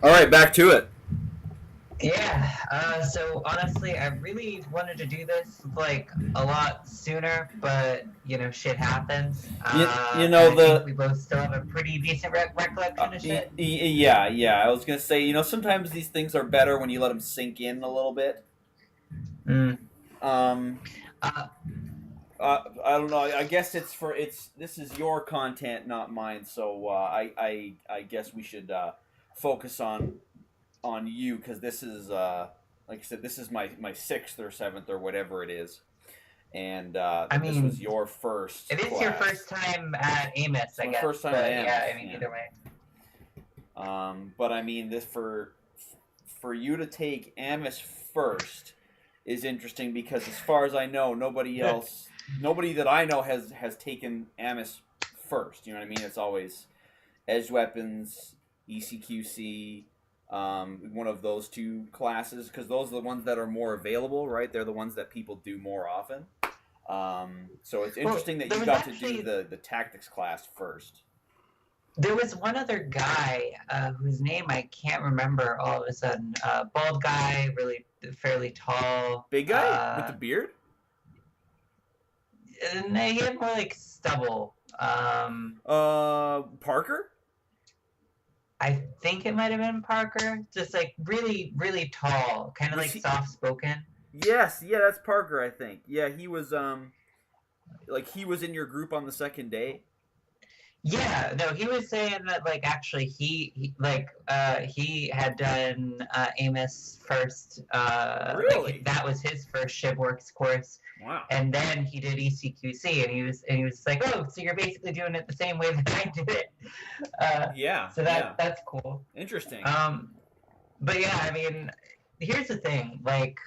All right, back to it. Yeah, so honestly, I really wanted to do this like a lot sooner, but shit happens. You And know I think the we both still have a pretty decent recollection of shit. yeah. I was gonna say, sometimes these things are better when you let them sink in a little bit. Mm. Um, Uh, I don't know. I guess this is your content, not mine. So I guess we should focus on you because this is like I said, this is my sixth or seventh or whatever it is, and I this was mean, your first it is your class. first time at Amos, It's I my guess. first time at But Amos. yeah, I mean, Yeah. either way. But I mean, this for you to take Amos first is interesting because, as far as I know, nobody that I know has taken Amos first. You know what I mean? It's always edge weapons, ECQC, one of those two classes because those are the ones that are more available, right? They're the ones that people do more often. So it's Well, interesting that there you was got to do actually the tactics class first. there was one other guy whose name I can't remember all of a sudden. Bald guy, really fairly tall. Big guy with the beard. And he had more like stubble. Parker. I think it might have been Parker. Just like really, really tall, kind of Was like he? soft spoken. Yes, yeah, that's Parker. I think. Yeah, he was. Like he was in your group on the second day. Yeah, no, he was saying that like actually he had done Amos first. Really? That was his first ShipWorks course, Wow. and then he did ECQC, and he was like, oh, so you're basically doing it the same way that I did it. Yeah. So Yeah. that's cool. Interesting. But yeah, I mean, here's the thing. Like,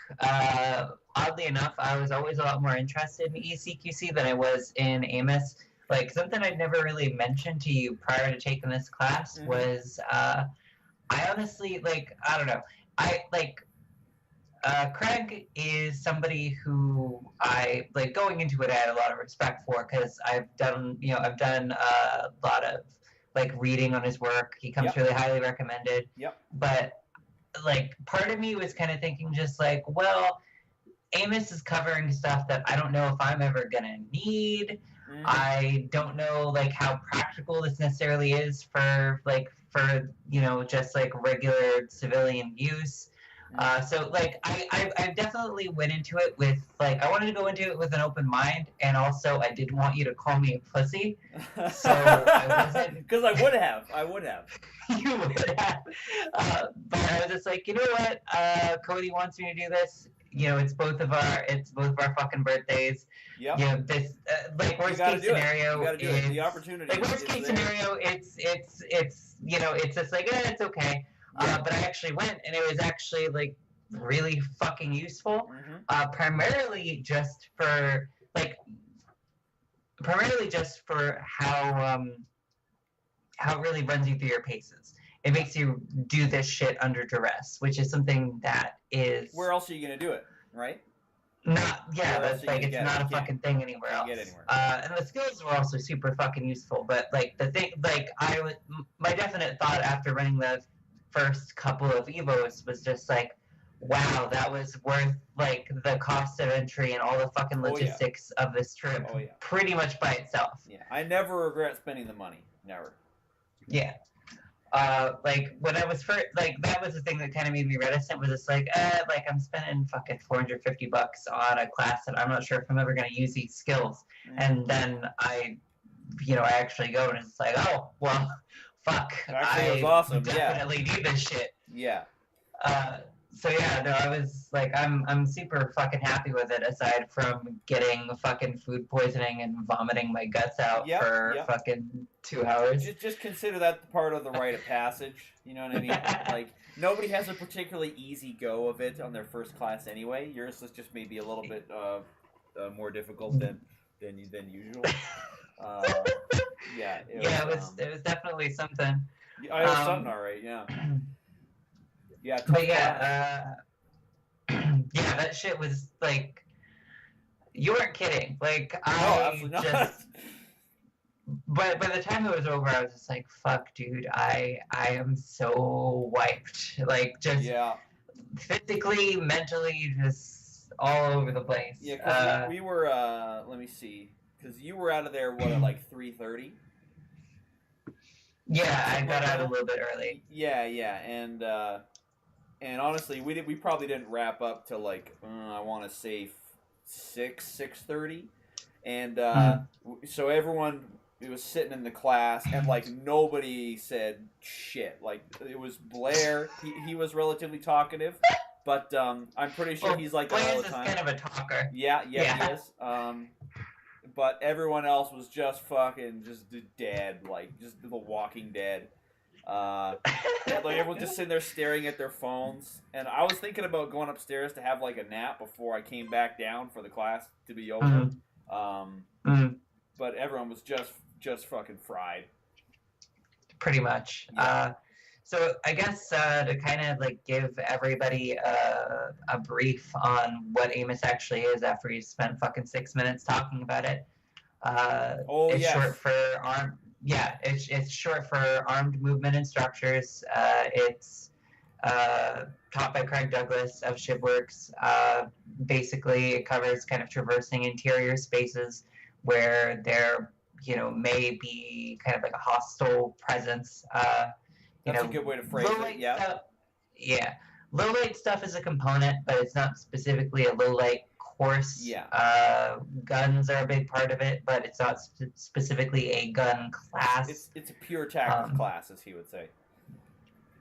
oddly enough, I was always a lot more interested in ECQC than I was in Amos. Like, something I'd never really mentioned to you prior to taking this class was, I honestly, like, I don't know. Craig is somebody who I, like, going into it, I had a lot of respect for because I've done a lot of, like, reading on his work. He comes Yep. really highly recommended. Yep. But like part of me was kind of thinking just like, well, Amos is covering stuff that I don't know if I'm ever gonna need. I don't know like how practical this necessarily is for just like regular civilian use. So like I definitely went into it with like I wanted to go into it with an open mind, and also I didn't want you to call me a pussy. So I wasn't. Because I would have. I would have. You would have. But I was just like, you know what? Cody wants me to do this. It's both of our fucking birthdays. Yep. This like worst case scenario. You gotta do it. The opportunity. Like worst case scenario, it's just like it's okay. But I actually went, and it was actually like really fucking useful. Primarily just for how it really runs you through your paces. It makes you do this shit under duress, which is something that is. Where else are you gonna do it, right? That's like it's not a fucking thing anywhere else. And the skills were also super fucking useful. But like the thing, like my definite thought after running the first couple of evos was just like, wow, that was worth like the cost of entry and all the fucking logistics of this trip pretty much by itself. Yeah, I never regret spending the money. Never. Yeah. Like when I was first, like that was the thing that kind of made me reticent. Was just like I'm spending fucking $450 on a class that I'm not sure if I'm ever gonna use these skills. And then I actually go and it's like, oh well, fuck. Actually, it was awesome. Definitely need this shit. Yeah. So yeah, no, I was like, I'm super fucking happy with it. Aside from getting fucking food poisoning and vomiting my guts out for fucking 2 hours. Just consider that part of the rite of passage. You know what I mean? Like nobody has a particularly easy go of it on their first class anyway. Yours is just maybe a little bit more difficult than usual. It was definitely something. It was something, all right. Yeah. Yeah, but yeah, that shit was like, you weren't kidding. Like, absolutely not. But by the time it was over, I was just like, "Fuck, dude, I am so wiped. Like, just Yeah. physically, mentally, just all over the place." Yeah, because we were, let me see, because you were out of there, what, at like 3:30? Yeah, I Something got like out a that? little bit early. Yeah, yeah, and honestly, we probably didn't wrap up till like, I want to say 6:30, and Mm. so everyone it was sitting in the class, and like nobody said shit. Like it was Blair. He was relatively talkative, but I'm pretty sure Well, he's like that all Blair's the is time. kind of a talker. Yeah, yeah, he Yeah. is. But everyone else was just fucking just dead, like just The Walking Dead. Like everyone just sitting there staring at their phones, and I was thinking about going upstairs to have like a nap before I came back down for the class to be over. Mm. Um, Mm. but everyone was just fucking fried. Pretty much. Yeah. So I guess to kind of like give everybody a brief on what Amos actually is after he spent fucking 6 minutes talking about it. Oh It's yes. short for armed. Yeah, it's short for Armed Movement and Structures. It's taught by Craig Douglas of ShipWorks. Basically, it covers kind of traversing interior spaces where there, may be kind of like a hostile presence. That's a good way to phrase Low it. light Yeah. stuff. Yeah, low light stuff is a component, but it's not specifically a low light course. Yeah. Guns are a big part of it, but it's not specifically a gun class. It's a pure tactics class, as he would say.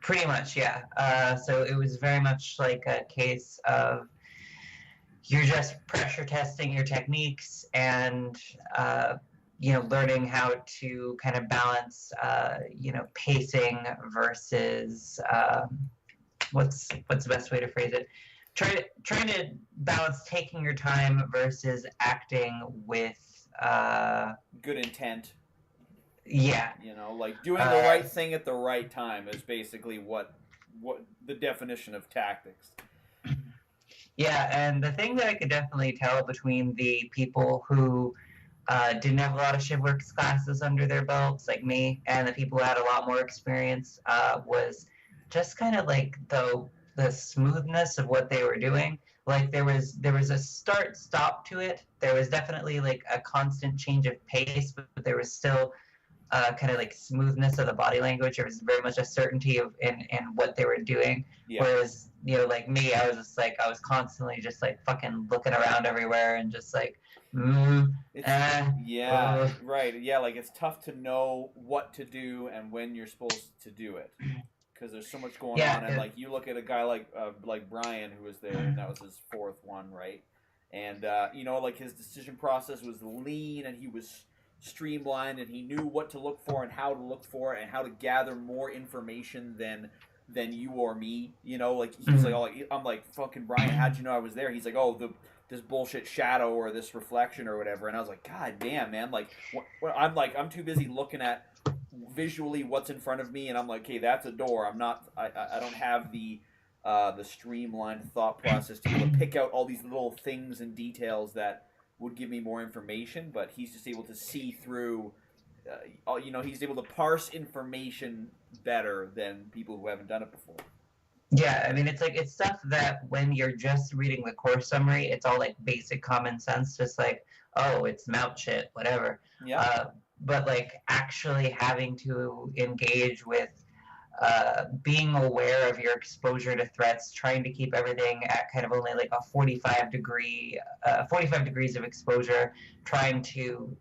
Pretty much, yeah. So it was very much like a case of you're just pressure testing your techniques and learning how to kind of balance pacing versus what's the best way to phrase it? Trying to balance taking your time versus acting with good intent. Yeah. Like doing the right thing at the right time is basically what the definition of tactics. Yeah, and the thing that I could definitely tell between the people who didn't have a lot of ShipWorks classes under their belts, like me, and the people who had a lot more experience, was just kind of like the smoothness of what they were doing. Like there was a start-stop to it. There was definitely like a constant change of pace, but there was still kind of like smoothness of the body language. There was very much a certainty in what they were doing. Yeah. Whereas, like me, I was constantly just like fucking looking around everywhere and just like, right. Yeah, like it's tough to know what to do and when you're supposed to do it. Because there's so much going on, and like you look at a guy like Brian, who was there, and that was his fourth one, right? And like his decision process was lean, and he was streamlined, and he knew what to look for and how to look for it, and how to gather more information than you or me. Like he's like, oh, I'm like, fucking Brian, how'd you know I was there? He's like, oh, this bullshit shadow or this reflection or whatever, and I was like, God damn, man, like I'm too busy looking at visually what's in front of me, and I'm like, okay, that's a door. I don't have the streamlined thought process to be able to pick out all these little things and details that would give me more information, but he's just able to see through he's able to parse information better than people who haven't done it before. Yeah, I mean, it's stuff that when you're just reading the course summary, it's all like basic common sense, just like, oh, it's mount shit, whatever. Yeah. But like actually having to engage with being aware of your exposure to threats, trying to keep everything at kind of only like a 45 degrees of exposure, trying to,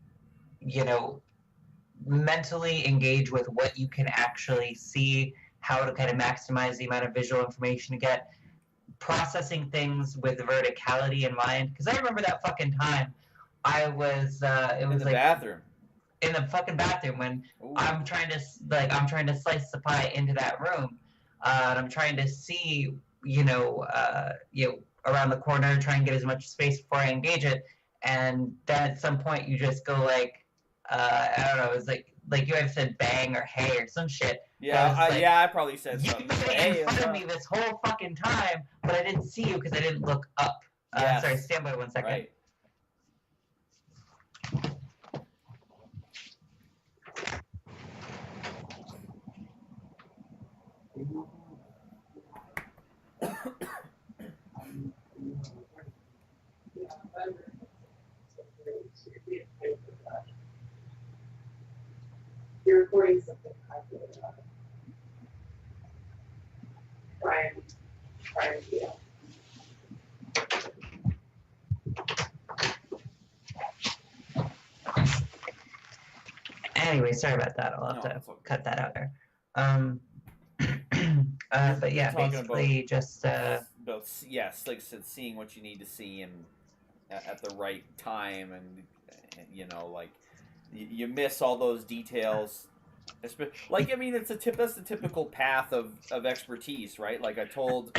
mentally engage with what you can actually see, how to kind of maximize the amount of visual information to get, processing things with verticality in mind. Because I remember that fucking time I was, it was in the bathroom. In the fucking bathroom when I'm trying to slice the pie into that room, and I'm trying to see, around the corner, try and get as much space before I engage it, and then at some point you just go like, I don't know, it was like you had said bang or hey or some shit. Yeah, I probably said something. You've been in front of me this whole fucking time, but I didn't see you because I didn't look up. Yes. Sorry, stand by 1 second. Right. You're recording something. Brian, yeah. Anyway, sorry about that. I'll have No, to it's okay. cut that out there. But yeah, talking basically just about yes, like I said, seeing what you need to see and at the right time, and you know, like you miss all those details. Like I mean, that's the typical path of expertise, right? Like I told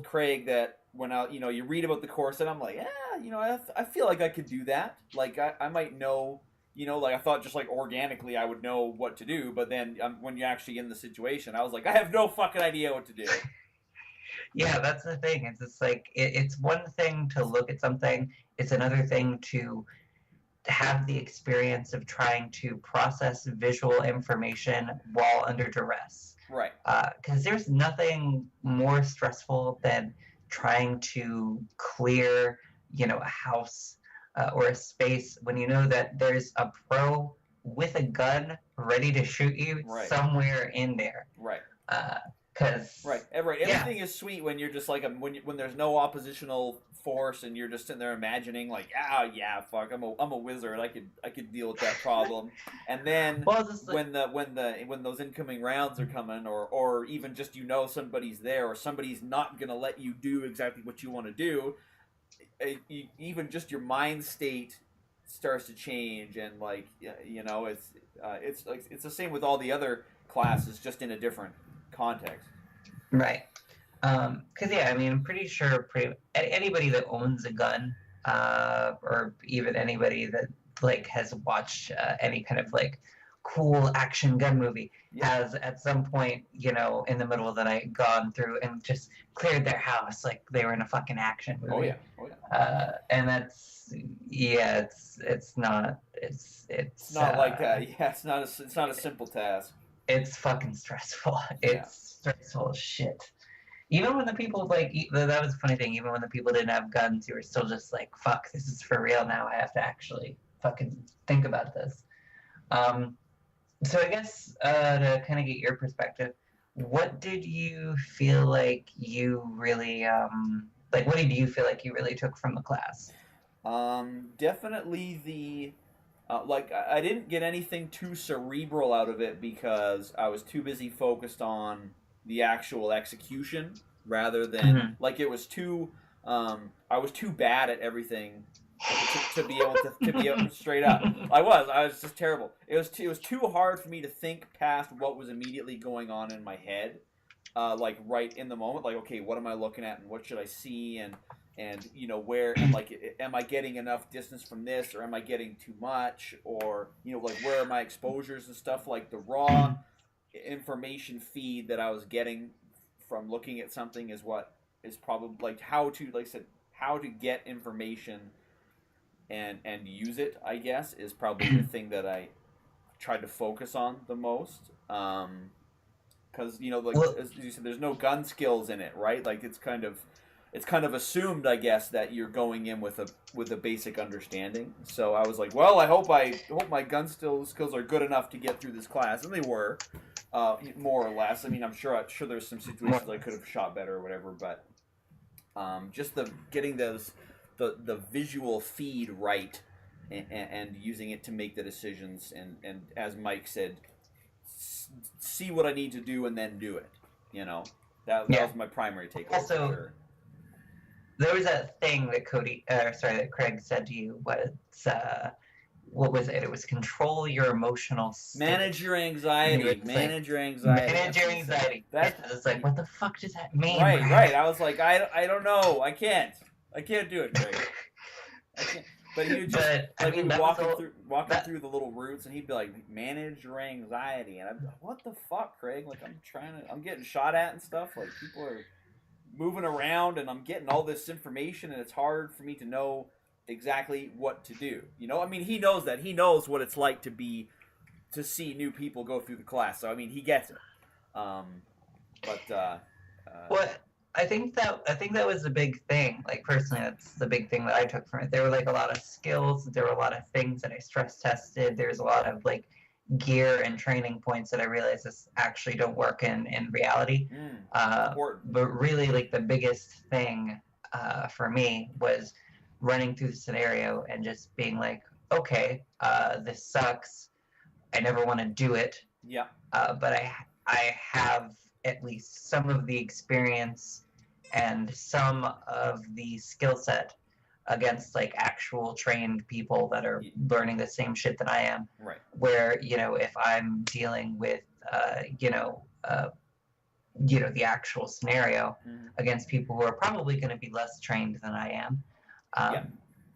Craig that when you read about the course, and I'm like, I feel like I could do that. Like I might know, like I thought just like organically I would know what to do, but then when you're actually in the situation, I was like, I have no fucking idea what to do. yeah, that's the thing. It's just like it's one thing to look at something. It's another thing to have the experience of trying to process visual information while under duress. Right. Because there's nothing more stressful than trying to clear, a house or a space when you know that there's a pro with a gun ready to shoot you somewhere in there. Right. Because right. Everything is sweet when you're just like when there's no oppositional force and you're just sitting there imagining like, fuck, I'm a wizard, I could deal with that problem. And then when those incoming rounds are coming, or even just somebody's there, or somebody's not gonna let you do exactly what you want to do, even just your mind state starts to change, and like it's the same with all the other classes, just in a different context. Right. Because I mean, I'm pretty sure anybody that owns a gun, or even anybody that like has watched any kind of like cool action gun movie has at some point, in the middle of the night, gone through and just cleared their house like they were in a fucking action movie. Oh yeah. And that's it's not like it's not a simple task. It's fucking stressful. It's stressful as shit. Even when the people that was a funny thing. Even when the people didn't have guns, you were still just like, "Fuck, this is for real now. I have to actually fucking think about this." So I guess to kind of get your perspective, what did you feel like you really What did you feel like you really took from the class? Definitely the. I didn't get anything too cerebral out of it because I was too busy focused on the actual execution rather than it was too. I was too bad at everything to be able to straight up. I was just terrible. It was too hard for me to think past what was immediately going on in my head, right in the moment. Like, okay, what am I looking at and what should I see and where, and am I getting enough distance from this, or am I getting too much, or where are my exposures and stuff. Like the raw information feed that I was getting from looking at something is what is probably how to get information and use it, I guess, is probably the thing that I tried to focus on the most. Because as you said, there's no gun skills in it, right? Like it's kind of assumed, I guess, that you're going in with a basic understanding. So I was like, well, I hope my gun skills are good enough to get through this class, and they were, more or less. I mean, I'm sure there's some situations I could have shot better or whatever, but just getting the visual feed right, and using it to make the decisions, and as Mike said, see what I need to do and then do it. That was my primary takeaway. Also, for sure. There was a thing that that Craig said to you. What was it? It was control your emotional state. Manage your anxiety. Manage your anxiety. It's like, what the fuck does that mean? Right. I was like, I don't know. I can't do it, Craig. I can't. But he would just walking through the little routes, and he'd be like, manage your anxiety, and I'd be like, what the fuck, Craig? Like I'm getting shot at and stuff. Like people are moving around, and I'm getting all this information, and it's hard for me to know exactly what to do. I mean, he knows that. He knows what it's like to see new people go through the class. So I mean, he gets it. But Well, I think that was the big thing. Like personally, that's the big thing that I took from it. There were like a lot of skills. There were a lot of things that I stress tested. There's a lot of like gear and training points that I realized this actually don't work in reality. important. But really, like the biggest thing for me was running through the scenario and just being like, okay, this sucks. I never want to do it. Yeah. But I have at least some of the experience and some of the skill set against like actual trained people that are learning the same shit that I am. Right. Where, you know, if I'm dealing with the actual scenario against people who are probably going to be less trained than I am,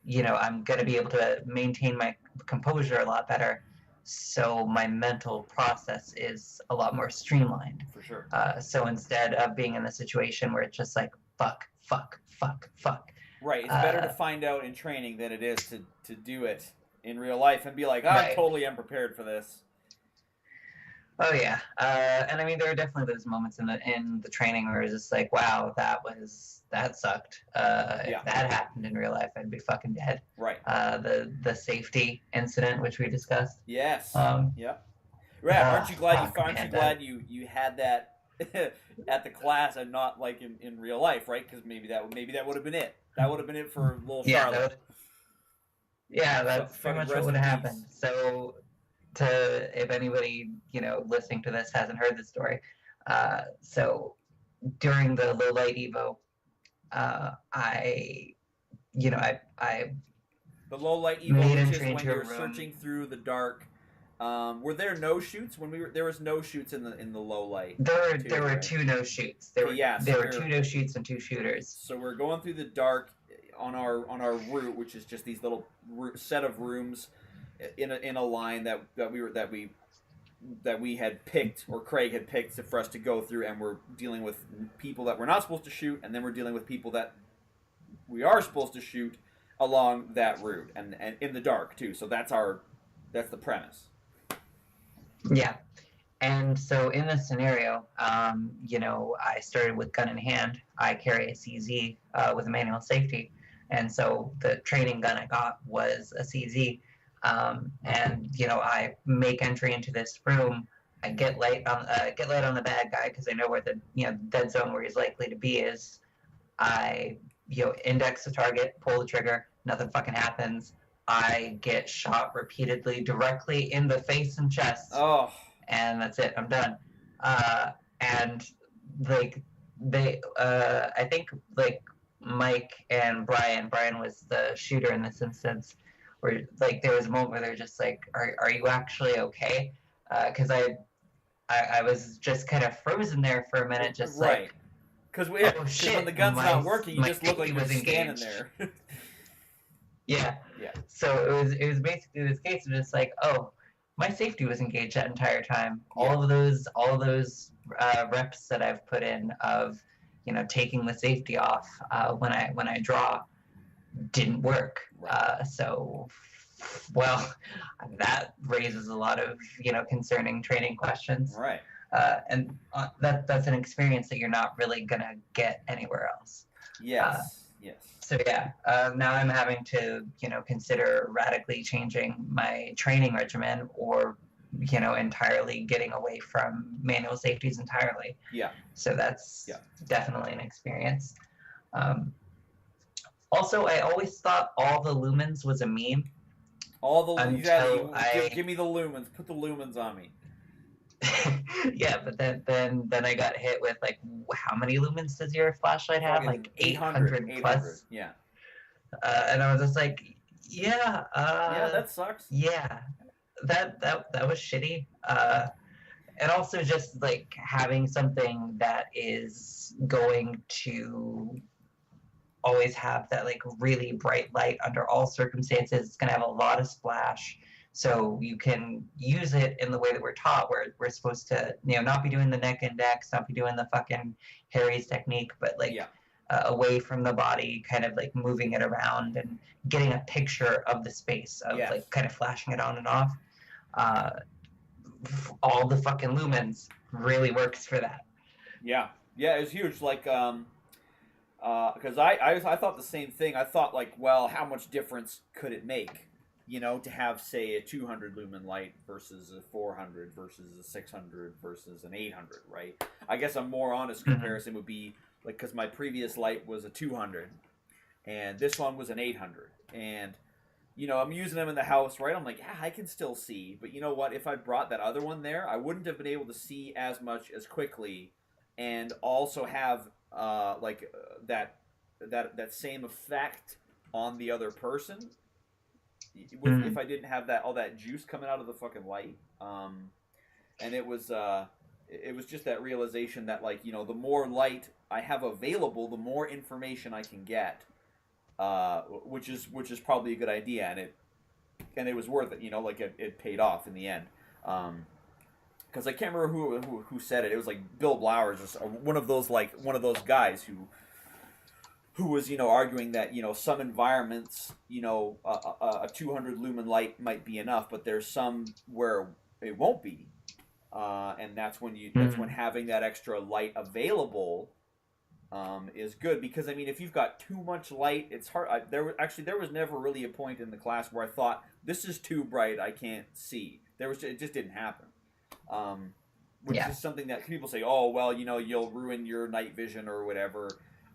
you know, I'm going to be able to maintain my composure a lot better. So my mental process is a lot more streamlined. For sure. So instead of being in the situation where it's just like, fuck. Right. It's better to find out in training than it is to do it in real life and be like, I totally am prepared for this. Oh yeah, and I mean there are definitely those moments in the training where it's just like, wow, that sucked. If that happened in real life, I'd be fucking dead. Right. The safety incident which we discussed. Yes. Yep. Right. Aren't you glad you had that at the class and not like in real life, right? Because maybe that would have been it. That would have been it for little Charlotte. That's pretty much what would have happened. So. If anybody listening to this hasn't heard the story, so during the low light evo, I the low light evo, which is when you're searching through the dark. Were there no shoots when there was no shoots in the low light? There were two no shoots. There were two no shoots and two shooters. So we're going through the dark on our route, which is just these little set of rooms in a line that we had picked, or Craig had picked for us to go through, and we're dealing with people that we're not supposed to shoot, and then we're dealing with people that we are supposed to shoot along that route, and in the dark too. So that's the premise. Yeah. And so in this scenario, I started with gun in hand. I carry a CZ with a manual safety, and so the training gun I got was a CZ. I make entry into this room. I get light on the bad guy because I know where the dead zone where he's likely to be is. I index the target, pull the trigger, nothing fucking happens. I get shot repeatedly directly in the face and chest. Oh. And that's it. I'm done. And like I think like Mike and Brian was the shooter in this instance. Where like there was a moment where they're just like, "Are you actually okay?" Because I was just kind of frozen there for a minute, just right. Because when the gun's not working, you just look like you're standing there. Yeah. So it was basically this case of just like, oh, my safety was engaged that entire time. Yeah. All of those reps that I've put in of taking the safety off when I draw didn't work. That raises a lot of concerning training questions. Right. And that's an experience that you're not really gonna get anywhere else. Yes. So yeah, now I'm having to consider radically changing my training regimen, or entirely getting away from manual safeties entirely. Yeah. So that's definitely an experience. Also, I always thought all the lumens was a meme. Give me the lumens. Put the lumens on me. Yeah, but then I got hit with like, how many lumens does your flashlight have? Like 800 plus. Yeah. And I was just like, yeah. That sucks. Yeah, that was shitty. And also just like having something that is going to always have that like really bright light under all circumstances. It's going to have a lot of splash, so you can use it in the way that we're taught, where we're supposed to not be doing the neck index, not be doing the fucking Harry's technique, but like away from the body, kind of like moving it around and getting a picture of the space of like kind of flashing it on and off. All the fucking lumens really works for that. Yeah, yeah, it was huge. Like, because I thought the same thing. I thought like, well, how much difference could it make? You know, to have say a 200 lumen light versus a 400 versus a 600 versus an 800, right? I guess a more honest comparison would be like because my previous light was a 200, and this one was an 800, and you know I'm using them in the house, right? I'm like, yeah, I can still see, but you know what? If I brought that other one there, I wouldn't have been able to see as much as quickly, and also have that same effect on the other person with if I didn't have that all that juice coming out of the fucking light. And it was just that realization that like you know the more light I have available, the more information I can get, which is probably a good idea, and it was worth it. You know, like it paid off in the end. Because I can't remember who said it. It was like Bill Blowers, just one of those guys who was you know arguing that you know some environments you know a 200 lumen light might be enough, but there's some where it won't be, and that's when having that extra light available is good, because I mean if you've got too much light, it's hard. There was never really a point in the class where I thought this is too bright, I can't see. It just didn't happen. Which is something that people say, oh well, you know you'll ruin your night vision or whatever.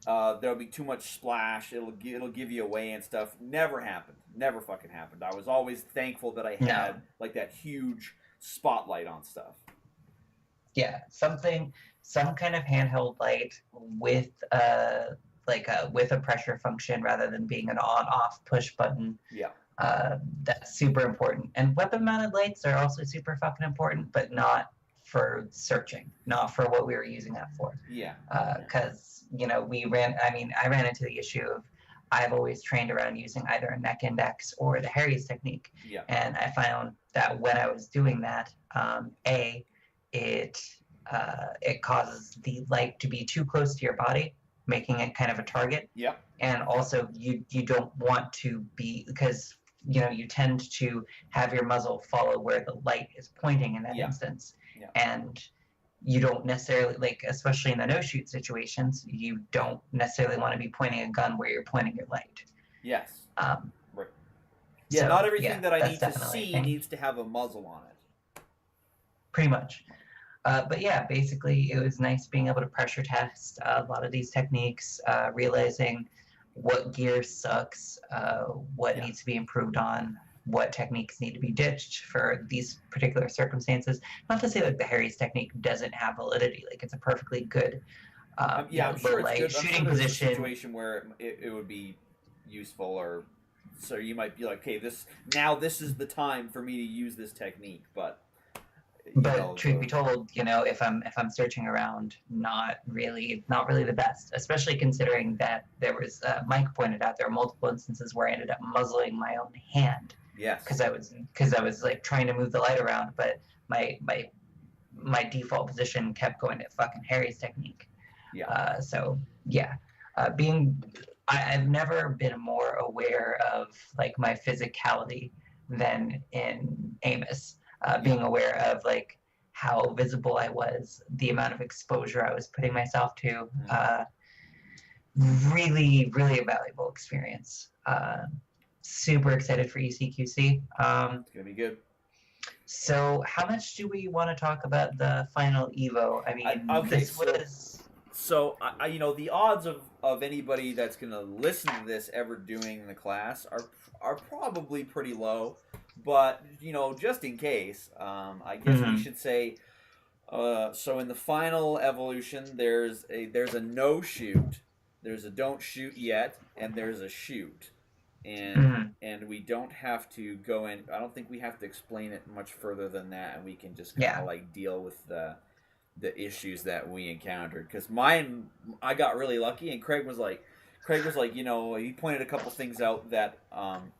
There'll be too much splash. It'll give you away and stuff. Never happened. Never fucking happened. I was always thankful that I had like that huge spotlight on stuff. Yeah, some kind of handheld light with with a pressure function rather than being an on-off push button. Yeah. That's super important. And weapon-mounted lights are also super fucking important, but not for searching, not for what we were using that for. Yeah. Because you know I ran into the issue of I've always trained around using either a neck index or the Harry's technique. Yeah. And I found that when I was doing that, it causes the light to be too close to your body, making it kind of a target. Yeah. And also you don't want to be, because you know you tend to have your muzzle follow where the light is pointing in that instance. Yeah. And you don't necessarily, like, especially in the no-shoot situations, you don't necessarily want to be pointing a gun where you're pointing your light. Yes. Right. Yeah, So, not everything that I need to definitely a see thing. needs to have a muzzle on it. Pretty much. But yeah, basically it was nice being able to pressure test a lot of these techniques, realizing what gear sucks, what needs to be improved on, what techniques need to be ditched for these particular circumstances. Not to say that the Harry's technique doesn't have validity, like it's a perfectly good I'm sure it's good. shooting there's position. a situation where it would be useful, or so you might be like, okay, this is the time for me to use this technique, but truth be told, you know, if I'm searching around, not really the best, especially considering that there was Mike pointed out there are multiple instances where I ended up muzzling my own hand. Yes. Because I was like trying to move the light around, but my default position kept going to fucking Harry's technique. Yeah. I've never been more aware of like my physicality than in Amos. Being aware of like how visible I was, the amount of exposure I was putting myself to, really, really a valuable experience. Super excited for ECQC. It's gonna be good. So, how much do we want to talk about the final Evo? I mean, So, you know, the odds of anybody that's gonna listen to this ever doing the class are probably pretty low. But you know, just in case, I guess we should say. So in the final evolution, there's a no shoot, there's a don't shoot yet, and there's a shoot, and we don't have to go in. I don't think we have to explain it much further than that, and we can just kind of like deal with the issues that we encountered. Because mine, I got really lucky, and Craig was like, you know, he pointed a couple things out that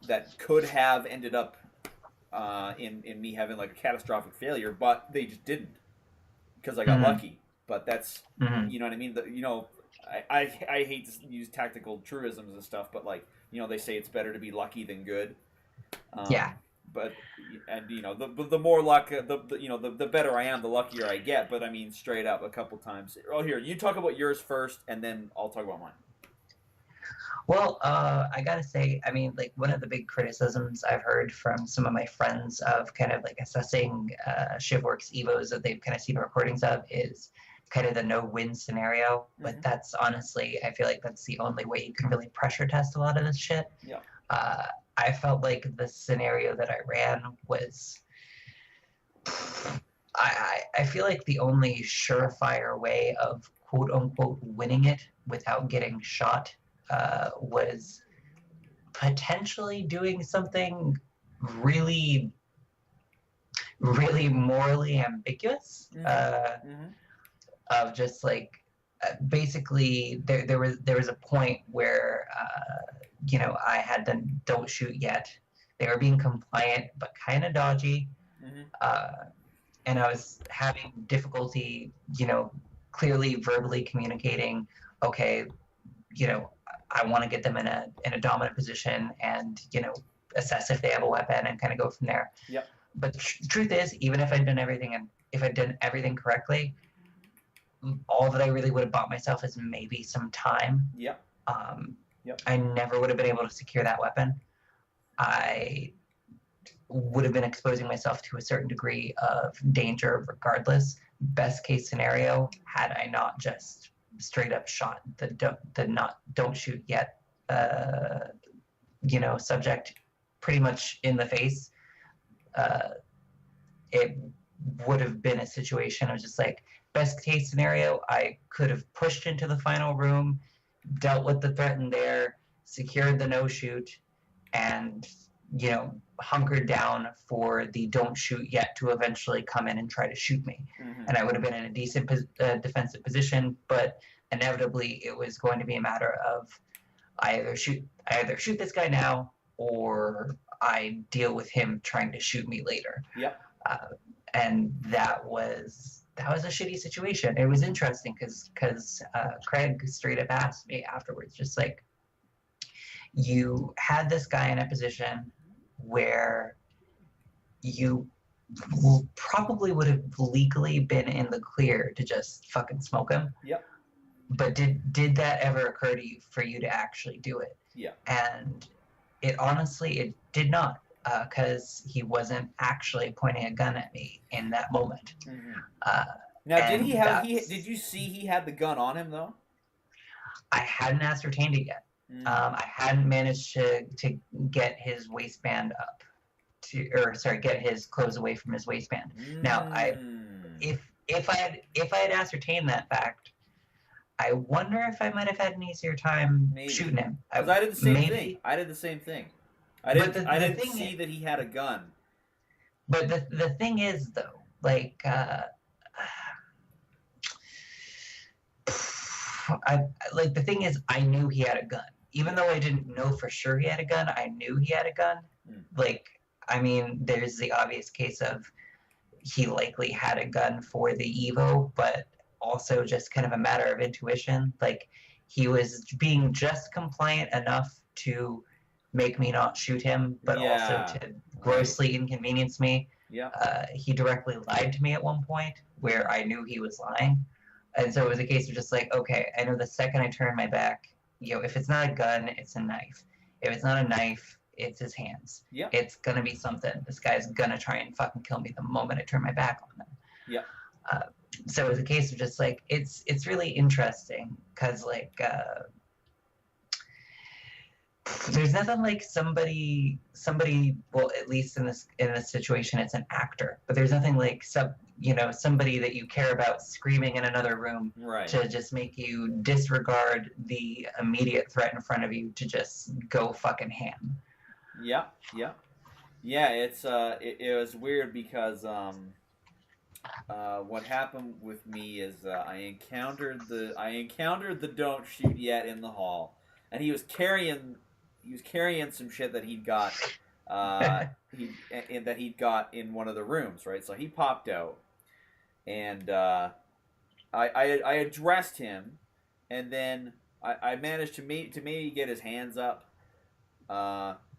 that could have ended up. In me having like a catastrophic failure, but they just didn't because I got lucky. But that's you know what I mean. I hate to use tactical truisms and stuff, but like you know they say it's better to be lucky than good. but and the more luck, the better I am, the luckier I get. But I mean, straight up, a couple times. Oh, here, you talk about yours first, and then I'll talk about mine. Well, I gotta say, I mean, like one of the big criticisms I've heard from some of my friends of kind of like assessing ShivWorks Evos that they've kind of seen recordings of is kind of the no-win scenario. But that's honestly, I feel like that's the only way you can really pressure test a lot of this shit. Yeah. I felt like the scenario that I ran was, I feel like the only surefire way of quote unquote winning it without getting shot was potentially doing something really, really morally ambiguous. Of just like basically there was a point where I had the don't shoot yet. They were being compliant but kind of dodgy, and I was having difficulty, clearly verbally communicating. Okay, I want to get them in a dominant position and assess if they have a weapon and kind of go from there. Yep. But truth is, even if I'd done everything and if I'd done everything correctly, all that I really would have bought myself is maybe some time. Yep. I never would have been able to secure that weapon. I would have been exposing myself to a certain degree of danger regardless. Best case scenario, had I not just straight up shot the don't shoot yet subject pretty much in the face, it would have been a situation of just like, best case scenario, I could have pushed into the final room, dealt with the threat in there, secured the no shoot, and hunkered down for the don't shoot yet to eventually come in and try to shoot me. And I would have been in a decent defensive position, but inevitably it was going to be a matter of I either shoot this guy now or I deal with him trying to shoot me later. Yep. And that was a shitty situation. It was interesting because Craig straight up asked me afterwards, just like, you had this guy in a position where you probably would have legally been in the clear to just fucking smoke him. Yep. But did that ever occur to you for you to actually do it? Yeah. And it did not, because he wasn't actually pointing a gun at me in that moment. Now, did you see he had the gun on him though? I hadn't ascertained it yet. I hadn't managed to get his waistband up get his clothes away from his waistband. Now, if I had ascertained that fact, I wonder if I might have had an easier time shooting him. Because I did the same thing. I did the same thing. I didn't see that he had a gun. But the thing is, though, like, the thing is, I knew he had a gun. Even though I didn't know for sure he had a gun, I knew he had a gun. Like, I mean, there's the obvious case of he likely had a gun for the Evo, but also just kind of a matter of intuition. Like, he was being just compliant enough to make me not shoot him, but also to grossly inconvenience me. Yeah. He directly lied to me at one point where I knew he was lying. And so it was a case of just like, okay, I know the second I turn my back, if it's not a gun, it's a knife. If it's not a knife, it's his hands. Yeah. It's going to be something. This guy's going to try and fucking kill me the moment I turn my back on him. Yeah. So it was a case of just like, it's really interesting because like, there's nothing like somebody, well, at least in this situation, it's an actor, but there's nothing like somebody that you care about screaming in another room to just make you disregard the immediate threat in front of you to just go fucking ham. Yeah. It's it was weird because what happened with me is I encountered the don't shoot yet in the hall, and he was carrying some shit that he'd got that he'd got in one of the rooms, right? So he popped out, and I addressed him, and then I managed to maybe get his hands up,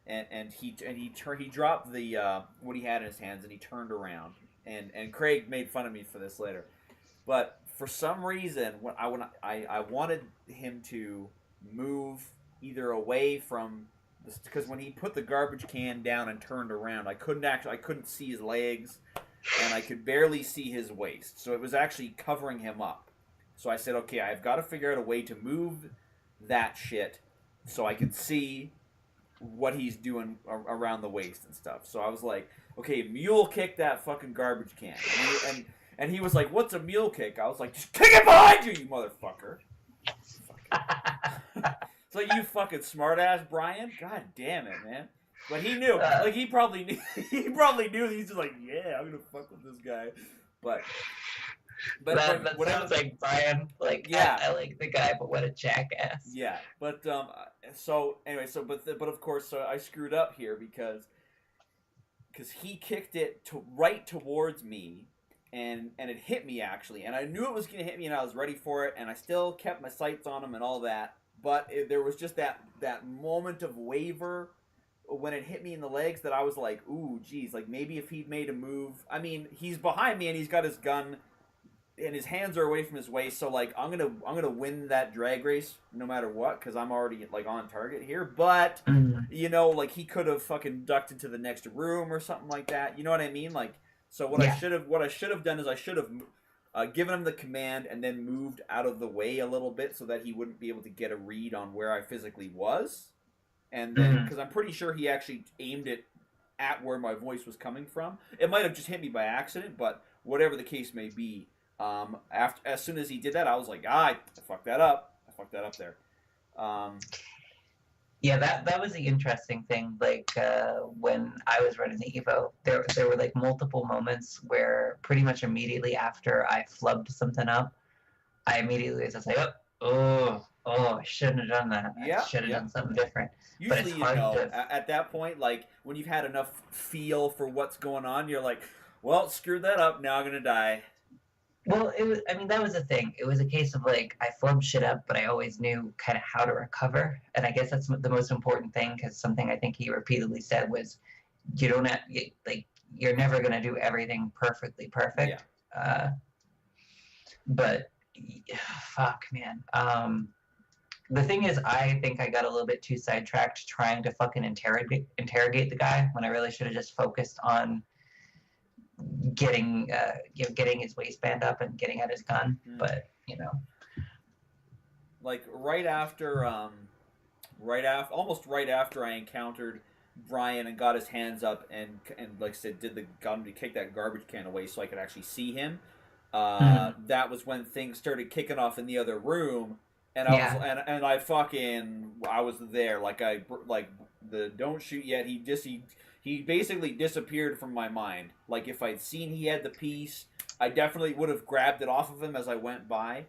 he dropped the what he had in his hands, and he turned around, and Craig made fun of me for this later, but for some reason when I wanted him to move either away from this, because when he put the garbage can down and turned around, I couldn't see his legs, and I could barely see his waist, so it was actually covering him up. So I said, okay, I've got to figure out a way to move that shit so I can see what he's doing around the waist and stuff. So I was like, okay, mule kick that fucking garbage can. And he was like, what's a mule kick? I was like, just kick it behind you, you motherfucker. It's like, you fucking smartass, Brian. God damn it, man. But he knew. Like, he probably knew. He probably knew. He's just like, yeah, I'm gonna fuck with this guy. But that sounds like Brian. Like, yeah, I like the guy, but what a jackass. Yeah, but so anyway, but of course, so I screwed up here because he kicked it right towards me, and it hit me actually, and I knew it was gonna hit me, and I was ready for it, and I still kept my sights on him and all that, but there was just that moment of waver when it hit me in the legs that I was like, ooh, geez, like maybe if he'd made a move. I mean, he's behind me and he's got his gun, and his hands are away from his waist, so like I'm gonna win that drag race no matter what, because I'm already like on target here. But you know, like he could have fucking ducked into the next room or something like that. You know what I mean? Like, so what I should have done is I should have given him the command and then moved out of the way a little bit so that he wouldn't be able to get a read on where I physically was, and then because I'm pretty sure he actually aimed it at where my voice was coming from. It might have just hit me by accident, but whatever the case may be. As soon as he did that, I was like, I fucked that up. I fucked that up there. Yeah, that was the interesting thing. Like when I was running the Evo, there were like multiple moments where pretty much immediately after I flubbed something up, I immediately was just like, oh, I shouldn't have done that. Yeah, I should have done something different. Usually, but it's hard at that point, like when you've had enough feel for what's going on, you're like, well, screwed that up. Now I'm gonna die. Well, that was the thing. It was a case of like, I flubbed shit up, but I always knew kind of how to recover. And I guess that's the most important thing, because something I think he repeatedly said was, you're never going to do everything perfectly perfect. Yeah. But fuck, man. The thing is, I think I got a little bit too sidetracked trying to fucking interrogate the guy when I really should have just focused on getting his waistband up and getting at his gun. But like almost right after I encountered Brian and got his hands up and like I said, did the gun to kick that garbage can away so I could actually see him. That was when things started kicking off in the other room, and I was there. Like the don't shoot yet. He basically disappeared from my mind. Like, if I'd seen he had the piece, I definitely would have grabbed it off of him as I went by.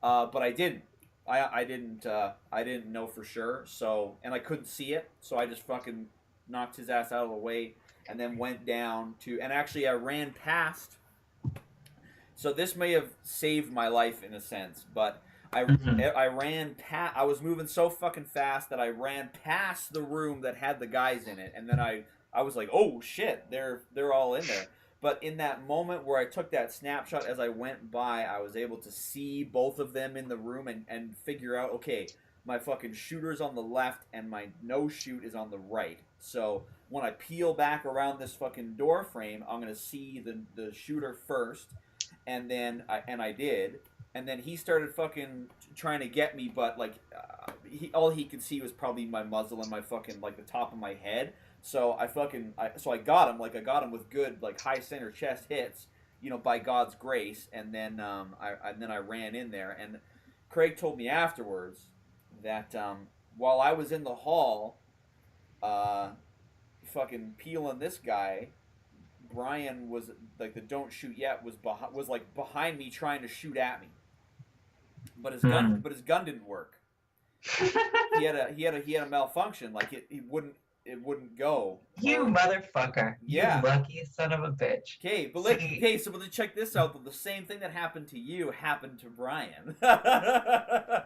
But I didn't. I didn't know for sure. So, and I couldn't see it. So I just fucking knocked his ass out of the way and then went down to, and actually I ran past. So this may have saved my life in a sense, but I ran past. I was moving so fucking fast that I ran past the room that had the guys in it, and then I was like, oh shit, they're all in there. But in that moment where I took that snapshot as I went by, I was able to see both of them in the room and figure out, okay, my fucking shooter's on the left and my no shoot is on the right. So when I peel back around this fucking door frame, I'm gonna see the shooter first, and then I did. And then he started fucking trying to get me, but like all he could see was probably my muzzle and my fucking like the top of my head. So I got him. Like I got him with good like high center chest hits, by God's grace. And then I ran in there. And Craig told me afterwards that while I was in the hall, fucking peeling this guy, Brian was like the don't shoot yet was like behind me trying to shoot at me. But his gun didn't work. he had a malfunction. Like it wouldn't go. You motherfucker! Yeah, you lucky son of a bitch. Okay, but check this out. Though the same thing that happened to you happened to Brian.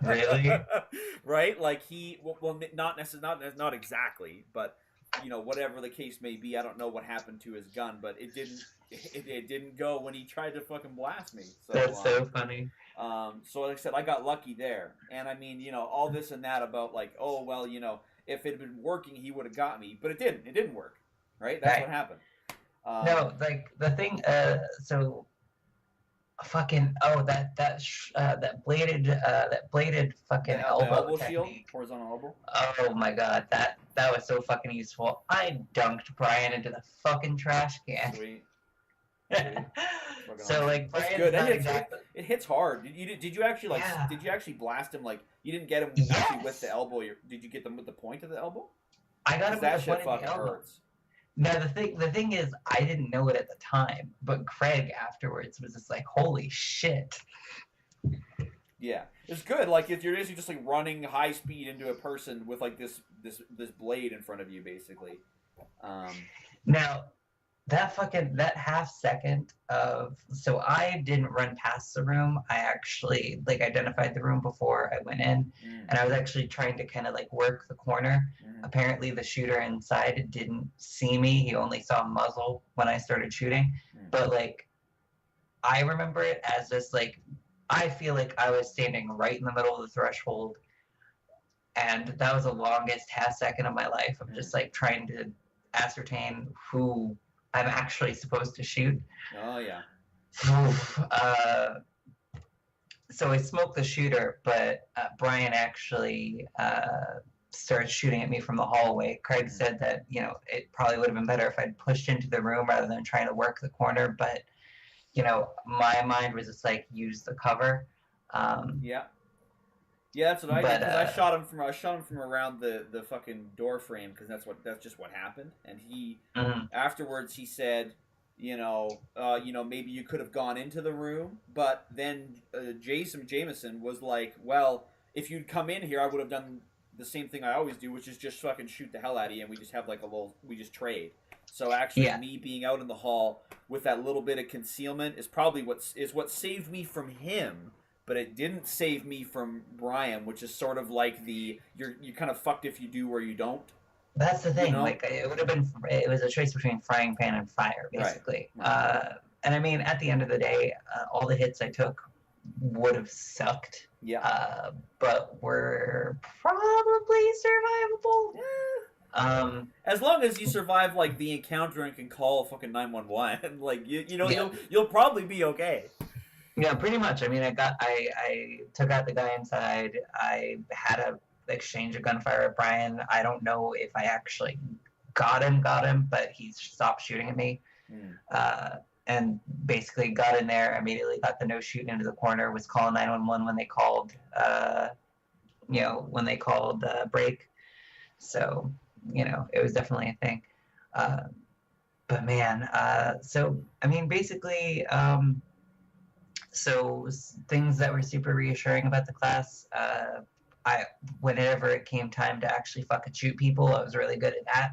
Really? Right? Like not exactly, but whatever the case may be. I don't know what happened to his gun, but it didn't go when he tried to fucking blast me. So, That's so funny. So like I said, I got lucky there. And I mean, all this and that about like, oh well, if it had been working, he would have got me, but it didn't. It didn't work. Right? That's what happened. No, like the thing. So fucking that bladed fucking the elbow shield, technique. horizontal elbow. Oh my god, that was so fucking useful. I dunked Brian into the fucking trash can. Sweet. So like that's Brian's good. not exactly. It hits hard. Did you actually Yeah. Did you actually blast him? Like you didn't get him actually with the elbow. Did you get them with the point of the elbow? I got him that with the shit point of the fucking elbow. hurts. Now the thing is, I didn't know it at the time, but Craig afterwards was just like, "Holy shit!" Yeah, it's good. Like if you're just like running high speed into a person with like this blade in front of you, basically. Now that half second of, so I didn't run past the room. I actually like identified the room before I went in, and I was actually trying to kind of like work the corner. Apparently the shooter inside didn't see me. He only saw a muzzle when I started shooting. But like I remember it as just like, I feel like I was standing right in the middle of the threshold, and that was the longest half second of my life of just like trying to ascertain who I'm actually supposed to shoot. Oh yeah. So I smoked the shooter, but Brian actually started shooting at me from the hallway. Craig said that it probably would have been better if I'd pushed into the room rather than trying to work the corner, but my mind was just like, use the cover. Yeah, that's what I did. Because I shot him from around the fucking door frame, because that's just what happened. And he afterwards he said, maybe you could have gone into the room, but then Jameson was like, well, if you'd come in here, I would have done the same thing I always do, which is just fucking shoot the hell out of you, and we just have like we just trade. So actually, me being out in the hall with that little bit of concealment is probably what saved me from him, but it didn't save me from Brian, which is sort of like you're kind of fucked if you do or you don't. That's the thing. Like it was a choice between frying pan and fire, basically. Right. And I mean, at the end of the day, all the hits I took would have sucked. Yeah. But were probably survivable. Yeah. As long as you survive like the encounter and can call fucking 911, like you'll probably be okay. Yeah, pretty much. I mean, I took out the guy inside. I had a exchange of gunfire with Brian. I don't know if I actually got him, but he stopped shooting at me. And basically got in there, immediately got the no shooting into the corner, was calling 911 when they called break. So, it was definitely a thing. But man, so I mean, basically, so things that were super reassuring about the class, whenever it came time to actually fucking shoot people, I was really good at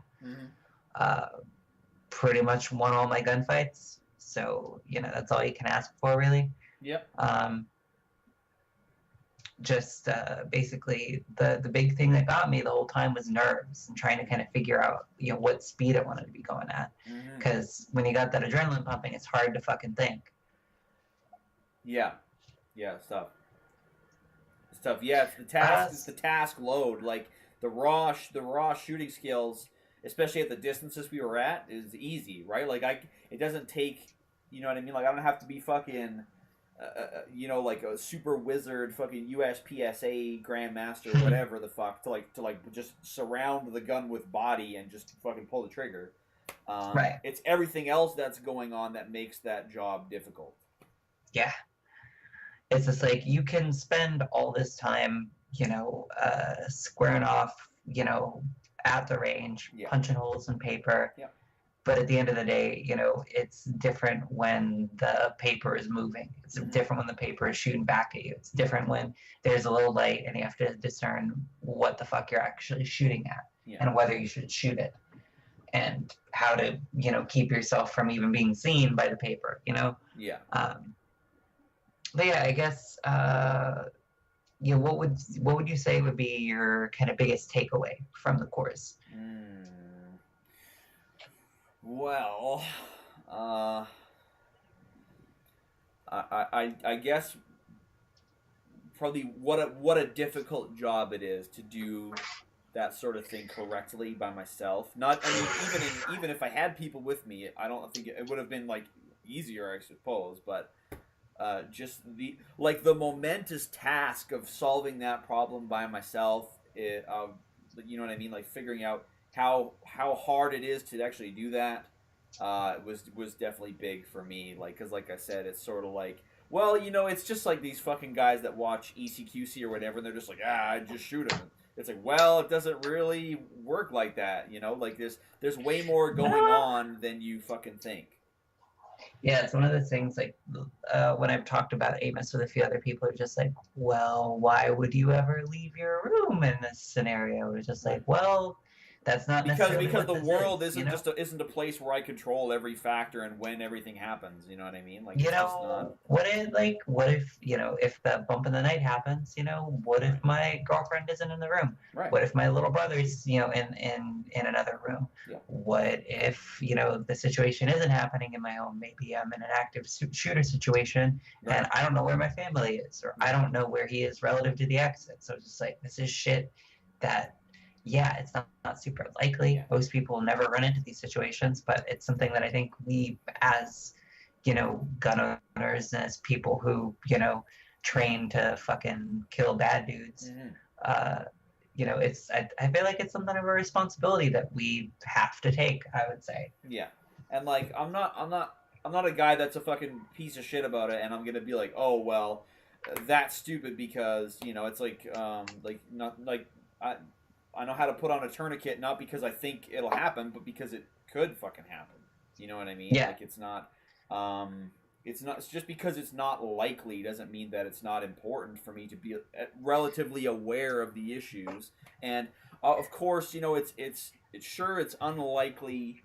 that. Pretty much won all my gunfights. So, that's all you can ask for, really. Yep. Just basically, the big thing that got me the whole time was nerves and trying to kind of figure out, what speed I wanted to be going at. Because when you got that adrenaline pumping, it's hard to fucking think. Yeah. Yeah, it's tough. Yeah, it's the task. It's the task load. Like the raw shooting skills, especially at the distances we were at, is easy, right? Like it doesn't take, you know what I mean? Like I don't have to be fucking, like a super wizard, fucking USPSA grandmaster, whatever the fuck, to just surround the gun with body and just fucking pull the trigger. Right. It's everything else that's going on that makes that job difficult. Yeah. It's just like you can spend all this time, squaring off, at the range, punching holes in paper. Yeah. But at the end of the day, it's different when the paper is moving. It's different when the paper is shooting back at you. It's different when there's a little light and you have to discern what the fuck you're actually shooting at and whether you should shoot it. And how to, keep yourself from even being seen by the paper, Yeah. But yeah, I guess, what would you say would be your kind of biggest takeaway from the course? Well, uh, I guess probably what a difficult job it is to do that sort of thing correctly by myself. Not, I mean, even if I had people with me, I don't think it would have been like easier, I suppose. But just the momentous task of solving that problem by myself, you know what I mean, like figuring out how hard it is to actually do that, was definitely big for me. Like, because like I said, it's sort of like, well, it's just like these fucking guys that watch ECQC or whatever, and they're just like, I just shoot him. It's like, well, it doesn't really work like that, Like there's way more going on than you fucking think. Yeah, it's one of those things like when I've talked about Amos with a few other people, are just like, well, why would you ever leave your room in this scenario? It's just like, well, that's not necessarily Because what the this world is, isn't a place where I control every factor and when everything happens. You know what I mean? Like You it's just not. know, what if, if that bump in the night happens, what if Right. my girlfriend isn't in the room? Right. What if my little brother's, in another room? Yeah. What if, the situation isn't happening in my home? Maybe I'm in an active shooter situation Right. and I don't know where my family is, or I don't know where he is relative to the exit. So it's just like, this is shit that, yeah, it's not super likely. Yeah. Most people never run into these situations, but it's something that I think we, as gun owners, and as people who, train to fucking kill bad dudes, Mm-hmm. I feel like it's something of a responsibility that we have to take, I would say. Yeah, and like I'm not a guy that's a fucking piece of shit about it, and I'm gonna be like, oh well, that's stupid because it's like not like I know how to put on a tourniquet not because I think it'll happen, but because it could fucking happen. You know what I mean? Yeah. Like it's just because it's not likely doesn't mean that it's not important for me to be relatively aware of the issues. And of course, it's unlikely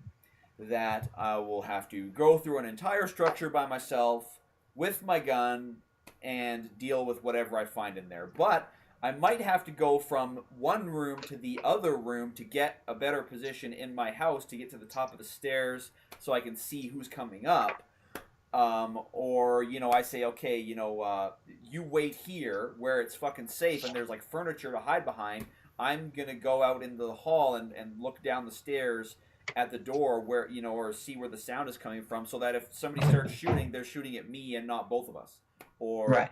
that I will have to go through an entire structure by myself with my gun and deal with whatever I find in there. But I might have to go from one room to the other room to get a better position in my house to get to the top of the stairs so I can see who's coming up. Or I say, okay, you wait here where it's fucking safe and there's like furniture to hide behind. I'm gonna go out into the hall and look down the stairs at the door where or see where the sound is coming from, so that if somebody starts shooting, they're shooting at me and not both of us. Or Right.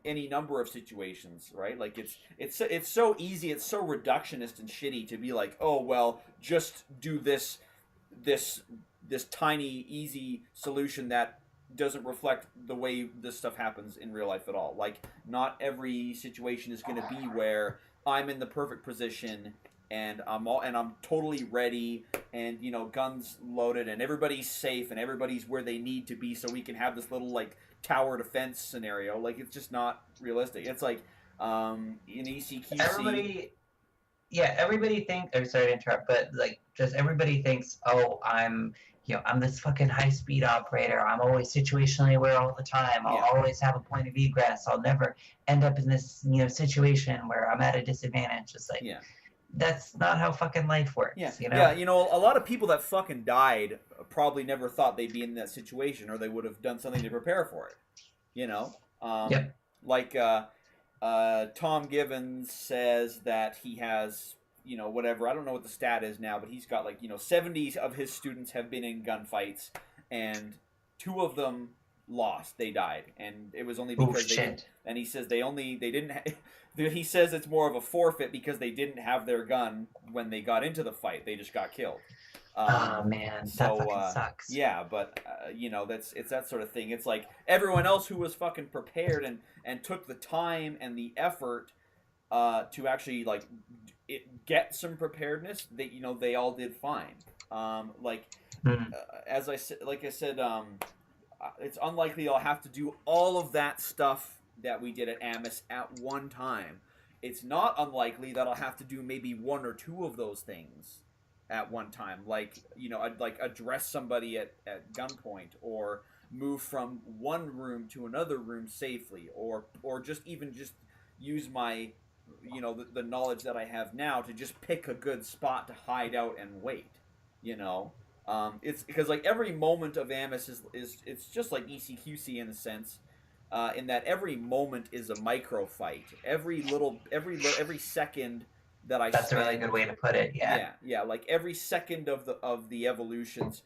any number of situations, right? Like it's so easy, it's so reductionist and shitty to be like, oh well, just do this tiny easy solution that doesn't reflect the way this stuff happens in real life at all. Like not every situation is going to be where I'm in the perfect position and I'm totally ready and guns loaded and everybody's safe and everybody's where they need to be so we can have this little like tower defense scenario. Like it's just not realistic. It's like in ECQC. Everybody thinks, or sorry to interrupt, but like just everybody thinks, oh, I'm this fucking high speed operator. I'm always situationally aware all the time. I'll always have a point of egress. I'll never end up in this, situation where I'm at a disadvantage. It's like, that's not how fucking life works. Yeah, You a know? lot of people that fucking died probably never thought they'd be in that situation, or they would have done something to prepare for it. Yep. Like Tom Givens says that he has, whatever. I don't know what the stat is now, but he's got like 70 of his students have been in gunfights, and 2 of them lost. They died, and it was only because they didn't. And he says they didn't. He says it's more of a forfeit because they didn't have their gun when they got into the fight. They just got killed. Oh man, that fucking sucks. Yeah, but it's that sort of thing. It's like everyone else who was fucking prepared and took the time and the effort to actually like get some preparedness. They all did fine. As I said, it's unlikely I'll have to do all of that stuff that we did at Amos at one time. It's not unlikely that I'll have to do maybe 1 or 2 of those things at one time, like I'd like address somebody at gunpoint, or move from one room to another room safely, or just use my the knowledge that I have now to just pick a good spot to hide out and wait. It's because like every moment of Amos is it's just like ECQC in a sense, in that every moment is a micro fight. Every second that I That's spend, a really good way to put it. Yeah. yeah, like every second of the evolutions,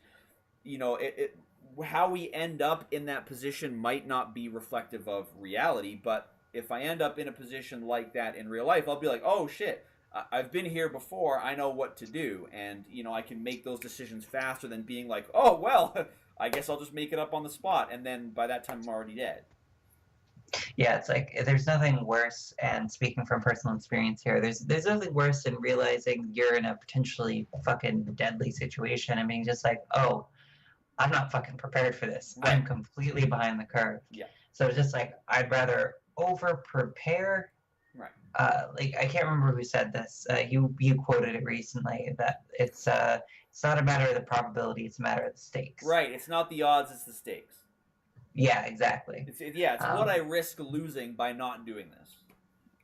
how we end up in that position might not be reflective of reality, but if I end up in a position like that in real life, I'll be like, oh shit, I've been here before. I know what to do, and I can make those decisions faster than being like, oh well, I guess I'll just make it up on the spot, and then by that time I'm already dead. Yeah, it's like there's nothing worse, and speaking from personal experience here, there's nothing worse than realizing you're in a potentially fucking deadly situation and being just like, oh, I'm not fucking prepared for this. Right. I'm completely behind the curve. Yeah. So it's just like I'd rather over prepare. Right. Like I can't remember who said this. You quoted it recently that it's not a matter of the probability, it's a matter of the stakes. Right. It's not the odds, it's the stakes. Yeah, exactly. It's what I risk losing by not doing this.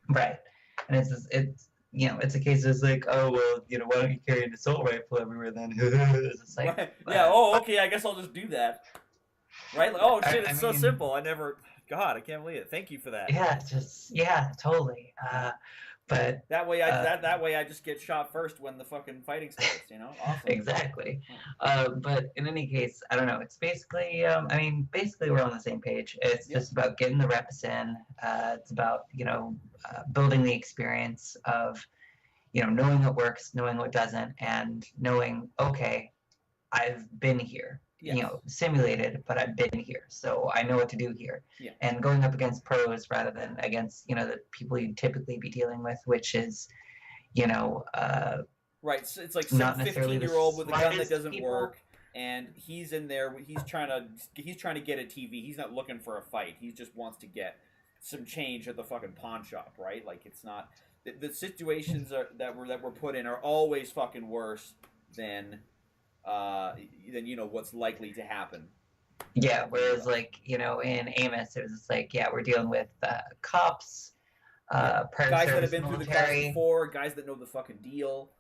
Right. And it's it's a case of like, oh well, why don't you carry an assault rifle everywhere then? It's just like, right. Yeah. Oh, okay. I guess I'll just do that. Right. Like, oh shit! It's so simple. God, I can't believe it. Thank you for that. Yeah, totally. But that way, I just get shot first when the fucking fighting starts. Awesome. Exactly. But in any case, I don't know. It's basically, basically we're on the same page. It's just about getting the reps in. It's about building the experience of knowing what works, knowing what doesn't, and knowing, okay, I've been here. Yes. Simulated, but I've been here, so I know what to do here. Yeah. And going up against pros rather than against the people you'd typically be dealing with, which is right. So it's like some not necessarily 15-year-old with a gun that doesn't people. work, and he's in there. He's trying to get a TV. He's not looking for a fight. He just wants to get some change at the fucking pawn shop, right? Like it's not the situations that we're put in are always fucking worse than what's likely to happen. Yeah, whereas in Amos it was just like, yeah, we're dealing with cops, guys that have been military, through the class before, guys that know the fucking deal.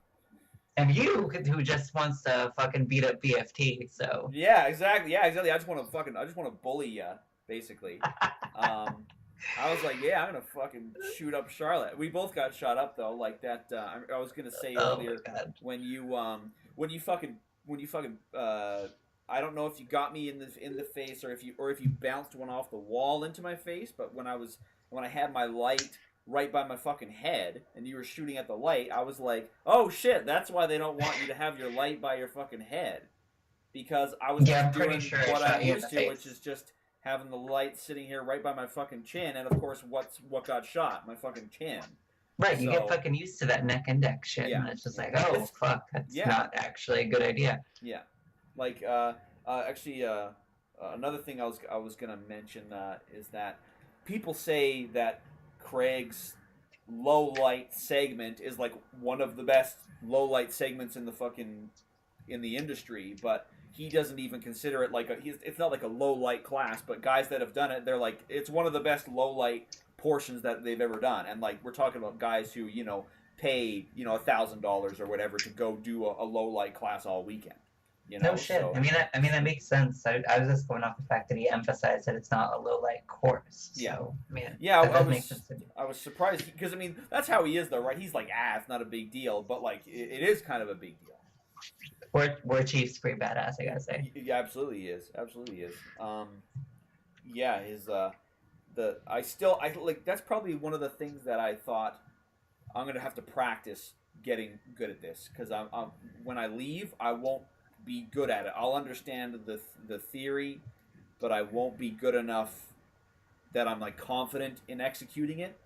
And you who just wants to fucking beat up BFT, so yeah, exactly. I just want to bully you, basically. I was like, yeah, I'm gonna fucking shoot up Charlotte. We both got shot up though, like that. I was gonna say earlier when you fucking I don't know if you got me in the face or if you bounced one off the wall into my face, but when I had my light right by my fucking head and you were shooting at the light, I was like, oh shit, that's why they don't want you to have your light by your fucking head, because I was just doing what I'm used to, which is just having the light sitting here right by my fucking chin, and of course what got shot? My fucking chin. Right, you get fucking used to that neck and neck shit, and it's just like, oh fuck, that's not actually a good idea. Yeah, like actually, another thing I was gonna mention is that people say that Craig's low light segment is like one of the best low light segments in the industry, but he doesn't even consider it like it's not like a low light class. But guys that have done it, they're like, it's one of the best low light portions that they've ever done. And like we're talking about guys who pay $1,000 or whatever to go do a low light class all weekend. No shit. So, I mean that makes sense. I was just going off the fact that he emphasized that it's not a low light course. Yeah. So, I was surprised because that's how he is though, right? He's like, it's not a big deal, but like it is kind of a big deal. War Chief's pretty badass, I gotta say. Yeah, absolutely is. Absolutely is. Yeah, his I like that's probably one of the things that I thought I'm gonna have to practice getting good at this, because I'm when I leave I won't be good at it. I'll understand the theory, but I won't be good enough that I'm like confident in executing it.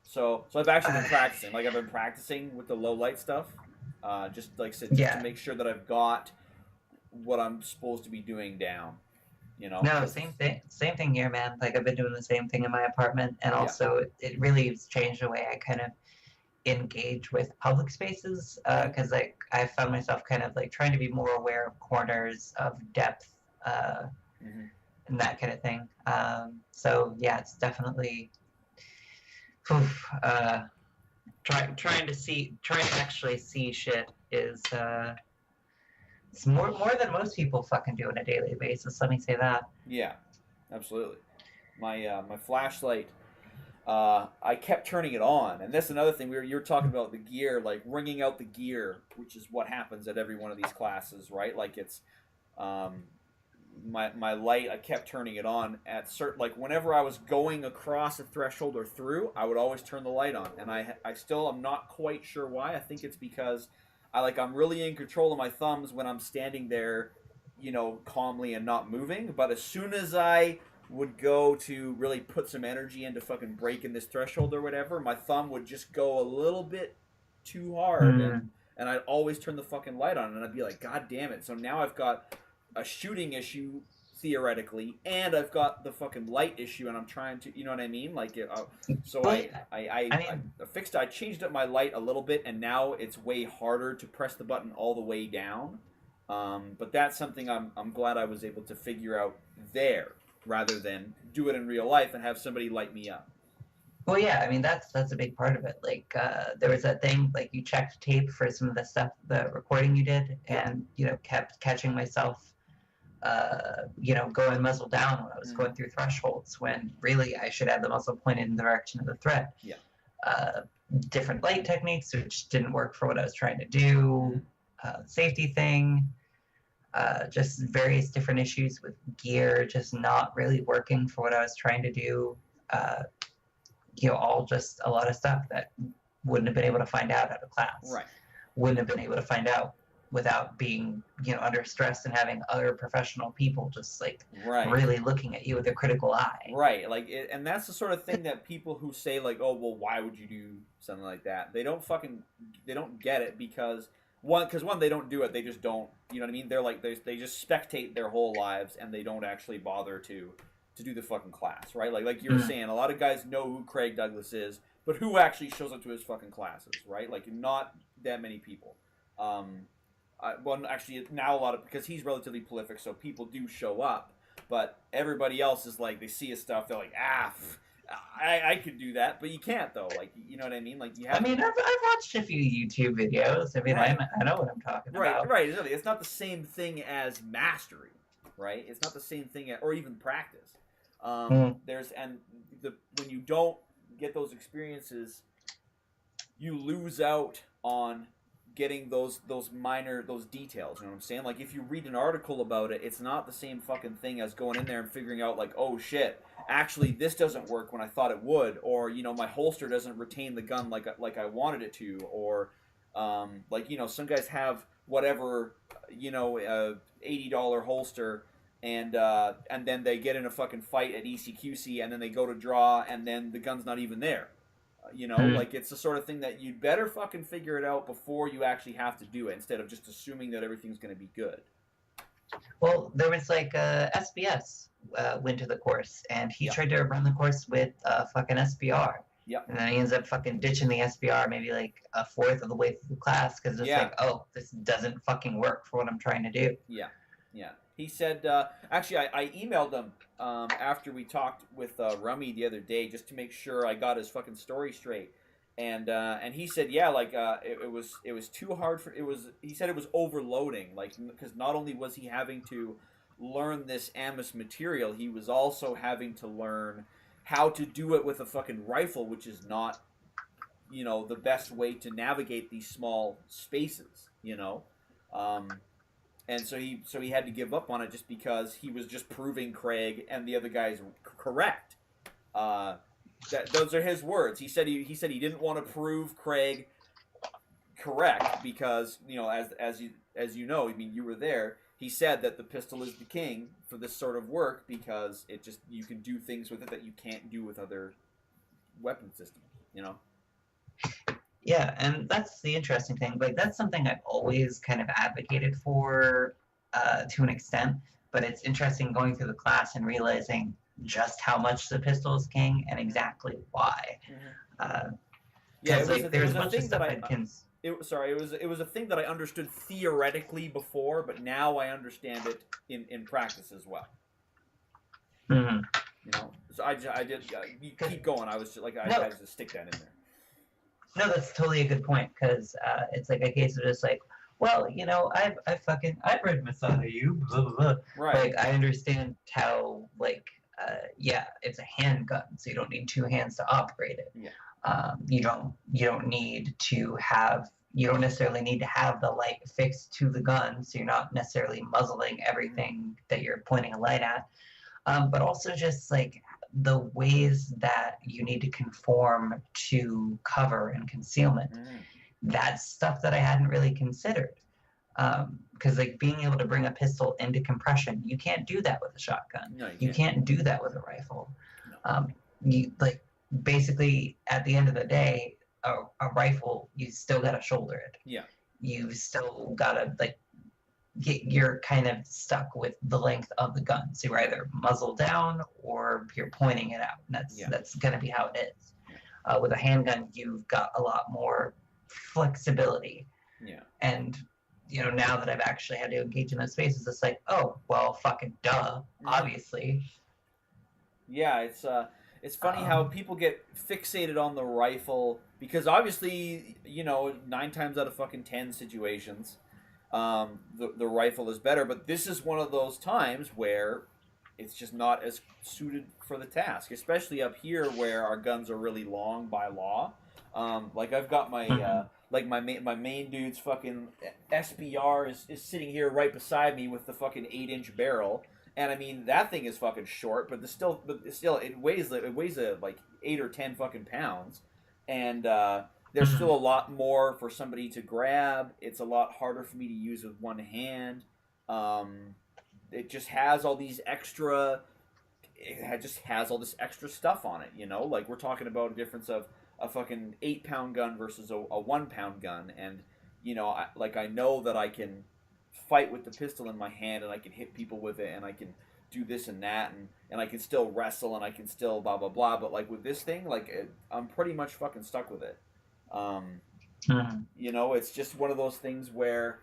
So I've actually been practicing. Like I've been practicing with the low light stuff. Just to make sure that I've got what I'm supposed to be doing down, No, same thing here, man. Like I've been doing the same thing in my apartment, and also it really has changed the way I kind of engage with public spaces, because like I found myself kind of like trying to be more aware of corners, of depth, and that kind of thing. So yeah, it's definitely. Trying to actually see shit is It's more than most people fucking do on a daily basis. Let me say that. Yeah, absolutely. My flashlight, I kept turning it on, and that's another thing. You were talking about the gear, like ringing out the gear, which is what happens at every one of these classes, right? Like it's my light. I kept turning it on at certain, like whenever I was going across a threshold or through, I would always turn the light on, and I still am not quite sure why. I think it's because I'm really in control of my thumbs when I'm standing there, calmly and not moving. But as soon as I would go to really put some energy into fucking breaking this threshold or whatever, my thumb would just go a little bit too hard, and I'd always turn the fucking light on, and I'd be like, God damn it! So now I've got a shooting issue theoretically, and I've got the fucking light issue, and I'm trying to, you know what I mean? I changed up my light a little bit, and now it's way harder to press the button all the way down. But that's something I'm glad I was able to figure out there, rather than do it in real life and have somebody light me up. Well, yeah, I mean that's a big part of it. Like there was that thing, like you checked tape for some of the stuff, the recording you did, and kept catching myself, going muzzle down when I was going through thresholds, when really I should have the muzzle pointed in the direction of the threat. Yeah. Different light techniques, which didn't work for what I was trying to do. Safety thing. Just various different issues with gear, just not really working for what I was trying to do. All just a lot of stuff that wouldn't have been able to find out at a class. Right. Wouldn't have been able to find out without being, under stress and having other professional people just really looking at you with a critical eye. Right. And that's the sort of thing that people who say like, oh, well, why would you do something like that? They don't get it because one, they don't do it. They just don't, you know what I mean? They're like, they just spectate their whole lives, and they don't actually bother to do the fucking class, right? Like you were saying, a lot of guys know who Craig Douglas is, but who actually shows up to his fucking classes, right? Like not that many people. Actually, now a lot of, because he's relatively prolific, so people do show up, but everybody else is like, they see his stuff, they're like, I could do that, but you can't though. Like, you know what I mean? Like you have. I mean, I've watched a few YouTube videos. I mean, right. I know what I'm talking about. Right. It's not the same thing as mastery, right? It's not the same thing, or even practice. When you don't get those experiences, you lose out on getting those details. You know what I'm saying? Like if you read an article about it, it's not the same fucking thing as going in there and figuring out like, oh shit, actually this doesn't work when I thought it would, or my holster doesn't retain the gun like I wanted it to, or some guys have whatever, $80 holster, and then they get in a fucking fight at ECQC, and then they go to draw, and then the gun's not even there. Like it's the sort of thing that you'd better fucking figure it out before you actually have to do it, instead of just assuming that everything's going to be good. Well, there was SBS went to the course, and he tried to run the course with fucking SBR. Yep. And then he ends up fucking ditching the SBR maybe like a fourth of the way through the class because it's like, oh, this doesn't fucking work for what I'm trying to do. Yeah. He said, actually, I emailed him after we talked with Rummy the other day just to make sure I got his fucking story straight, and he said, it was too hard he said it was overloading, because not only was he having to learn this Amos material, he was also having to learn how to do it with a fucking rifle, which is not, the best way to navigate these small spaces, and so he had to give up on it just because he was just proving Craig and the other guys correct. Those are his words. He said he didn't want to prove Craig correct because, as you know, I mean, you were there. He said that the pistol is the king for this sort of work because you can do things with it that you can't do with other weapon systems. Yeah, and that's the interesting thing. Like, that's something I've always kind of advocated for to an extent, but it's interesting going through the class and realizing just how much the pistol is king and exactly why. There's a bunch of stuff it was a thing that I understood theoretically before, but now I understand it in practice as well. Mm-hmm. So I did. You keep going. I was just like, I had to stick that in there. No, that's totally a good point, because it's like a case of just like, well, I've read Masada You, blah blah blah. Right. Like I understand how yeah, it's a handgun, so you don't need two hands to operate it. Yeah. You don't need to have you don't necessarily need to have the light fixed to the gun, so you're not necessarily muzzling everything that you're pointing a light at. But also just like the ways that you need to conform to cover and concealment. Mhm. That's stuff that I hadn't really considered. Because like being able to bring a pistol into compression, you can't do that with a shotgun. No, You can't do that with a rifle. You like basically at the end of the day, a rifle you still gotta shoulder it. Yeah. You still gotta like you're kind of stuck with the length of the gun. So you're either muzzle down or you're pointing it out. And that's gonna be how it is. With a handgun, you've got a lot more flexibility. Yeah. And now that I've actually had to engage in those spaces, it's like, oh, well, fucking duh, obviously. Yeah, it's funny how people get fixated on the rifle because obviously, 9 times out of fucking 10 situations, the rifle is better. But this is one of those times where it's just not as suited for the task, especially up here where our guns are really long by law. Like I've got my my main dude's fucking SBR is sitting here right beside me with the fucking 8-inch barrel, and I mean that thing is fucking short, but still it weighs like 8 or 10 fucking pounds, and there's still a lot more for somebody to grab. It's a lot harder for me to use with one hand. It just has all these extra. It just has all this extra stuff on it, Like we're talking about a difference of a fucking 8-pound gun versus a 1-pound gun, and I know that I can fight with the pistol in my hand, and I can hit people with it, and I can do this and that, and I can still wrestle, and I can still blah blah blah. But like with this thing, I'm pretty much fucking stuck with it. It's just one of those things where.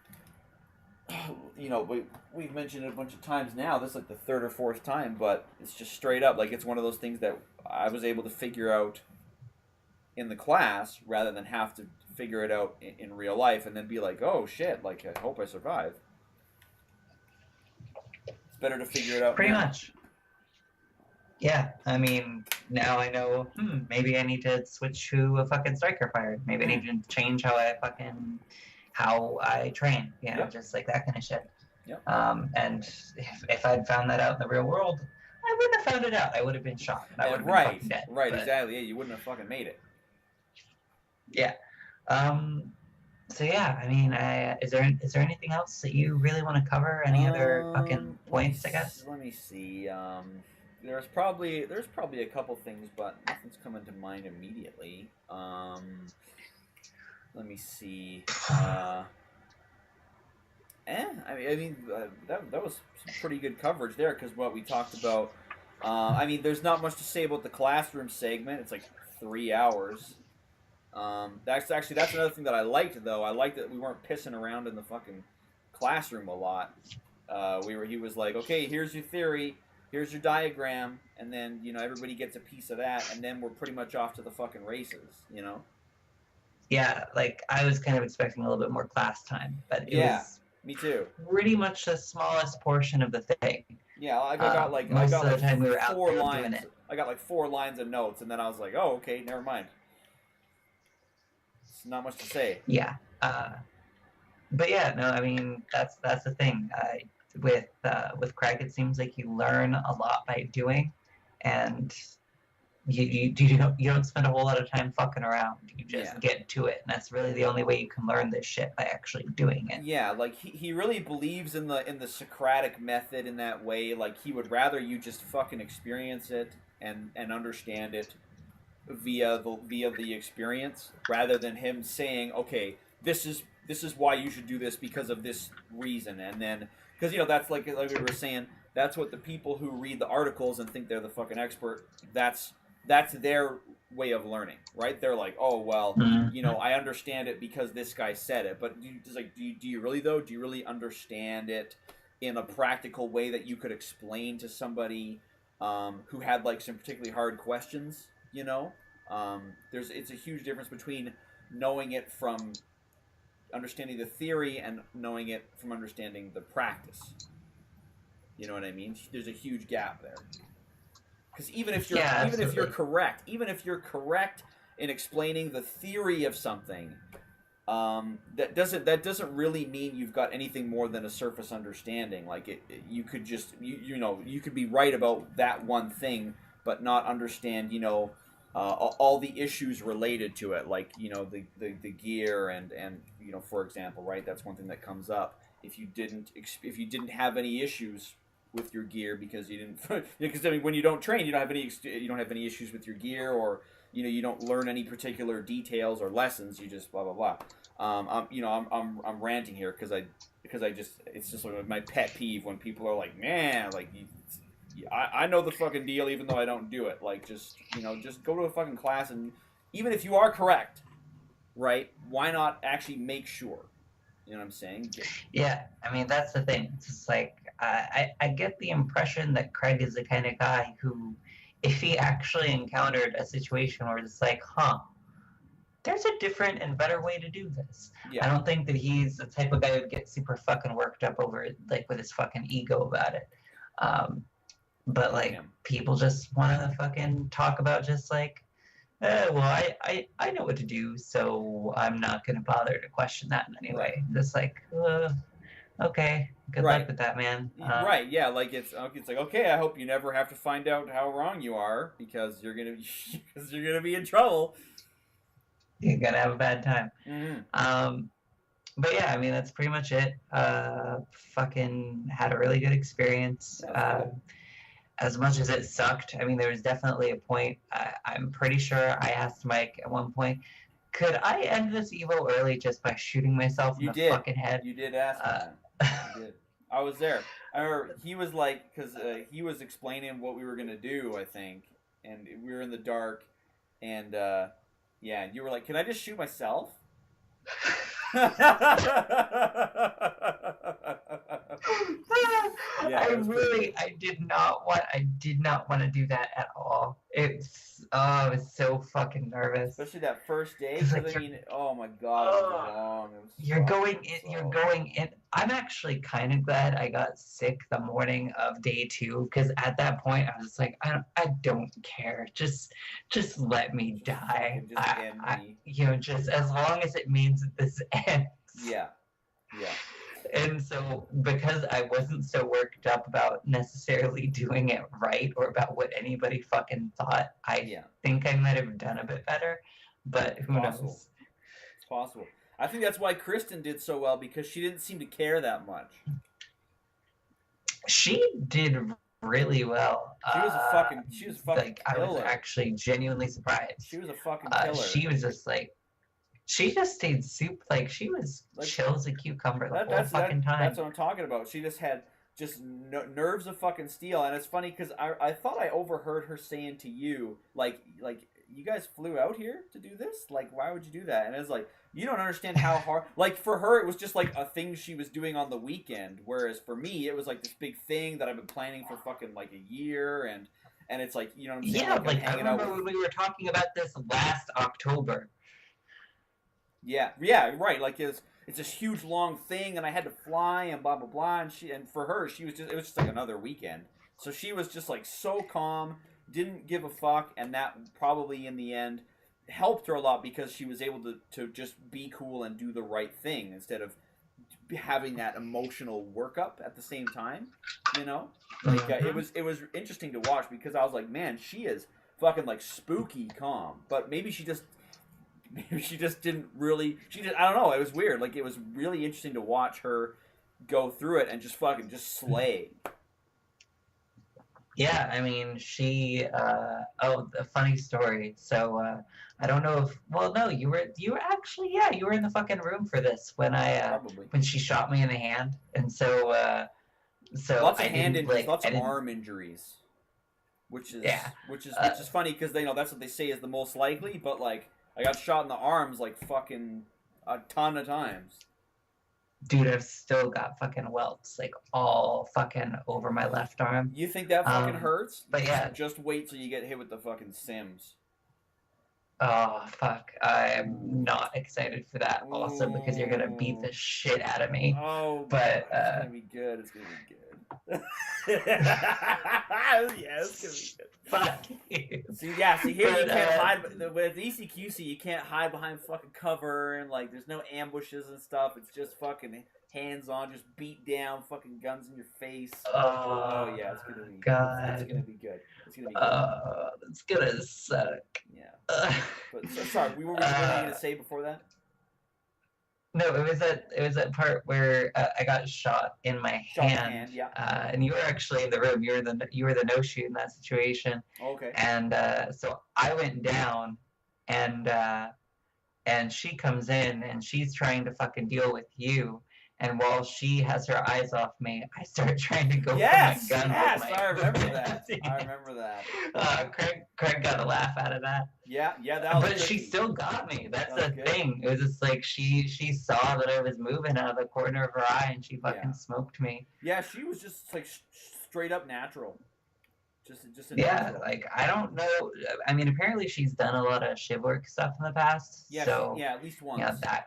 We've mentioned it a bunch of times now. This is like the third or fourth time, but it's just straight up like it's one of those things that I was able to figure out in the class rather than have to figure it out in real life and then be like, oh shit, like I hope I survive. It's better to figure it out. Pretty much. Yeah, I mean, now I know, maybe I need to switch to a fucking striker fire. Maybe I need to change how I train, just like that kind of shit. Yep. And if I'd found that out in the real world, I wouldn't have found it out. I would have been shocked. I would have been fucking dead. Right, exactly. Yeah, you wouldn't have fucking made it. Yeah. So yeah, I mean, is there anything else that you really want to cover? Any other fucking points? I guess. Let me see. There's probably a couple things, but nothing's coming to mind immediately. Let me see. I mean, that was some pretty good coverage there because what we talked about. I mean, there's not much to say about the classroom segment. It's like 3 hours. That's another thing that I liked though. I liked that we weren't pissing around in the fucking classroom a lot. He was like, okay, here's your theory, here's your diagram, and then everybody gets a piece of that, and then we're pretty much off to the fucking races. Yeah, like I was kind of expecting a little bit more class time, but it was me too. Pretty much the smallest portion of the thing. Yeah, I got like most I got of the like time we were out 4 there lines. doing it. I got like 4 lines of notes, and then I was like, oh, okay, never mind. It's not much to say. Yeah, but yeah, no, I mean that's the thing. With Craig, it seems like you learn a lot by doing, and you don't spend a whole lot of time fucking around. You just get to it, and that's really the only way you can learn this shit, by actually doing it. Yeah, like he really believes in the Socratic method in that way. Like he would rather you just fucking experience it and understand it via the experience rather than him saying, okay, this is why you should do this because of this reason, and then because that's like we were saying, that's what the people who read the articles and think they're the fucking expert, that's their way of learning, right? They're like, oh well, I understand it because this guy said it, but do you really though? Do you really understand it in a practical way that you could explain to somebody who had like some particularly hard questions? It's a huge difference between knowing it from understanding the theory and knowing it from understanding the practice. You know what I mean? There's a huge gap there. Because even if you're correct in explaining the theory of something, that doesn't really mean you've got anything more than a surface understanding. Like you could just you could be right about that one thing, but not understand all the issues related to it, like the gear and for example, right? That's one thing that comes up. If you didn't have any issues with your gear because you didn't, because I mean, when you don't train, you don't have any issues with your gear, or you don't learn any particular details or lessons. You just blah blah blah. I'm ranting here because it's just like my pet peeve when people are like, man, like I know the fucking deal even though I don't do it. Like just go to a fucking class, and even if you are correct, right? Why not actually make sure? You know what I'm saying? Yeah, I mean that's the thing. It's just like I get the impression that Craig is the kind of guy who, if he actually encountered a situation where it's like, there's a different and better way to do this. Yeah. I don't think that he's the type of guy who would get super fucking worked up over it, like with his fucking ego about it. But like people just want to fucking talk about just like, well, I know what to do, so I'm not going to bother to question that in any way. Just like, okay, good luck with that, man. Right, yeah, like it's like, okay, I hope you never have to find out how wrong you are because you're gonna be in trouble. You're gonna have a bad time. Mm-hmm. But yeah, I mean that's pretty much it. Fucking had a really good experience. As much as it sucked, I mean, there was definitely a point. I'm pretty sure I asked Mike at one point, could I end this Evo early just by shooting myself in the fucking head? You did ask me that. You did. I was there. I remember he was like, because he was explaining what we were going to do, I think, and we were in the dark, and yeah, and you were like, can I just shoot myself? Yeah, I did not want to do that at all. I was so fucking nervous. Especially that first day, because I mean, oh my god, it was long. You're going in. I'm actually kind of glad I got sick the morning of day 2, because at that point I was like, I don't care. Just let me die. Just as long as it means that this ends. Yeah. And so, because I wasn't so worked up about necessarily doing it right or about what anybody fucking thought, I think I might have done a bit better. But who knows? It's possible. I think that's why Kristen did so well, because she didn't seem to care that much. She did really well. She was a fucking like, killer. I was actually genuinely surprised. She was a fucking killer. She was just like, she just stayed super, like, she was like, chill as a cucumber the whole fucking time. That's what I'm talking about. She just had nerves of fucking steel. And it's funny because I thought I overheard her saying to you, like, you guys flew out here to do this? Like, why would you do that? And it's like, you don't understand how hard, like, for her, it was just like a thing she was doing on the weekend. Whereas for me, it was like this big thing that I've been planning for fucking like a year. And it's like, you know what I'm saying? Yeah, like I remember when we were talking about this last October. Yeah, right. Like it's this huge long thing, and I had to fly and blah blah blah. And for her, it was just like another weekend. So she was just like so calm, didn't give a fuck, and that probably in the end helped her a lot because she was able to just be cool and do the right thing instead of having that emotional workup at the same time. Like it was interesting to watch because I was like, man, she is fucking like spooky calm, but maybe she just didn't really. I don't know. It was weird. Like it was really interesting to watch her go through it and just fucking slay. Yeah, I mean, she. A funny story. So I don't know if. Well, no, you were actually. Yeah, you were in the fucking room for this when when she shot me in the hand, and so lots of hand injuries, lots of arm injuries, which is funny because that's what they say is the most likely, but like. I got shot in the arms like fucking a ton of times. Dude, I've still got fucking welts like all fucking over my left arm. You think that fucking hurts? But yeah. Just wait till you get hit with the fucking Sims. Oh fuck! I'm not excited for that. Also, because you're gonna beat the shit out of me. Oh, But God, it's gonna be good. It's gonna be good. Yeah, it's gonna be good. fuck you. See, yeah, see here you But, can't hide with ECQC. You can't hide behind fucking cover and like there's no ambushes and stuff. It's just fucking hands on, just beat down, fucking guns in your face. Oh yeah, it's gonna be. God. It's gonna be good. It's gonna be good. It's gonna suck. Yeah. But so, sorry, what were you gonna say before that? No, it was that part where I got shot in my Shot in the hand. hand, yeah. And you were actually in the room. You were the no shoot in that situation. Okay. And so I went down, and she comes in and she's trying to fucking deal with you. And while she has her eyes off me, I start trying to go Yes, for my gun. yes, with my I remember that. I remember that. Craig got a laugh out of that. Yeah, that was But she tricky. still got me. That's That the was good. thing. It was just like she saw that I was moving out of the corner of her eye, and she fucking Yeah. smoked me. Yeah, she was just like straight up natural. Just a Yeah, natural. like I don't know. I mean, apparently she's done a lot of shiv work stuff in the past. Yeah, so yeah, at least once. yeah,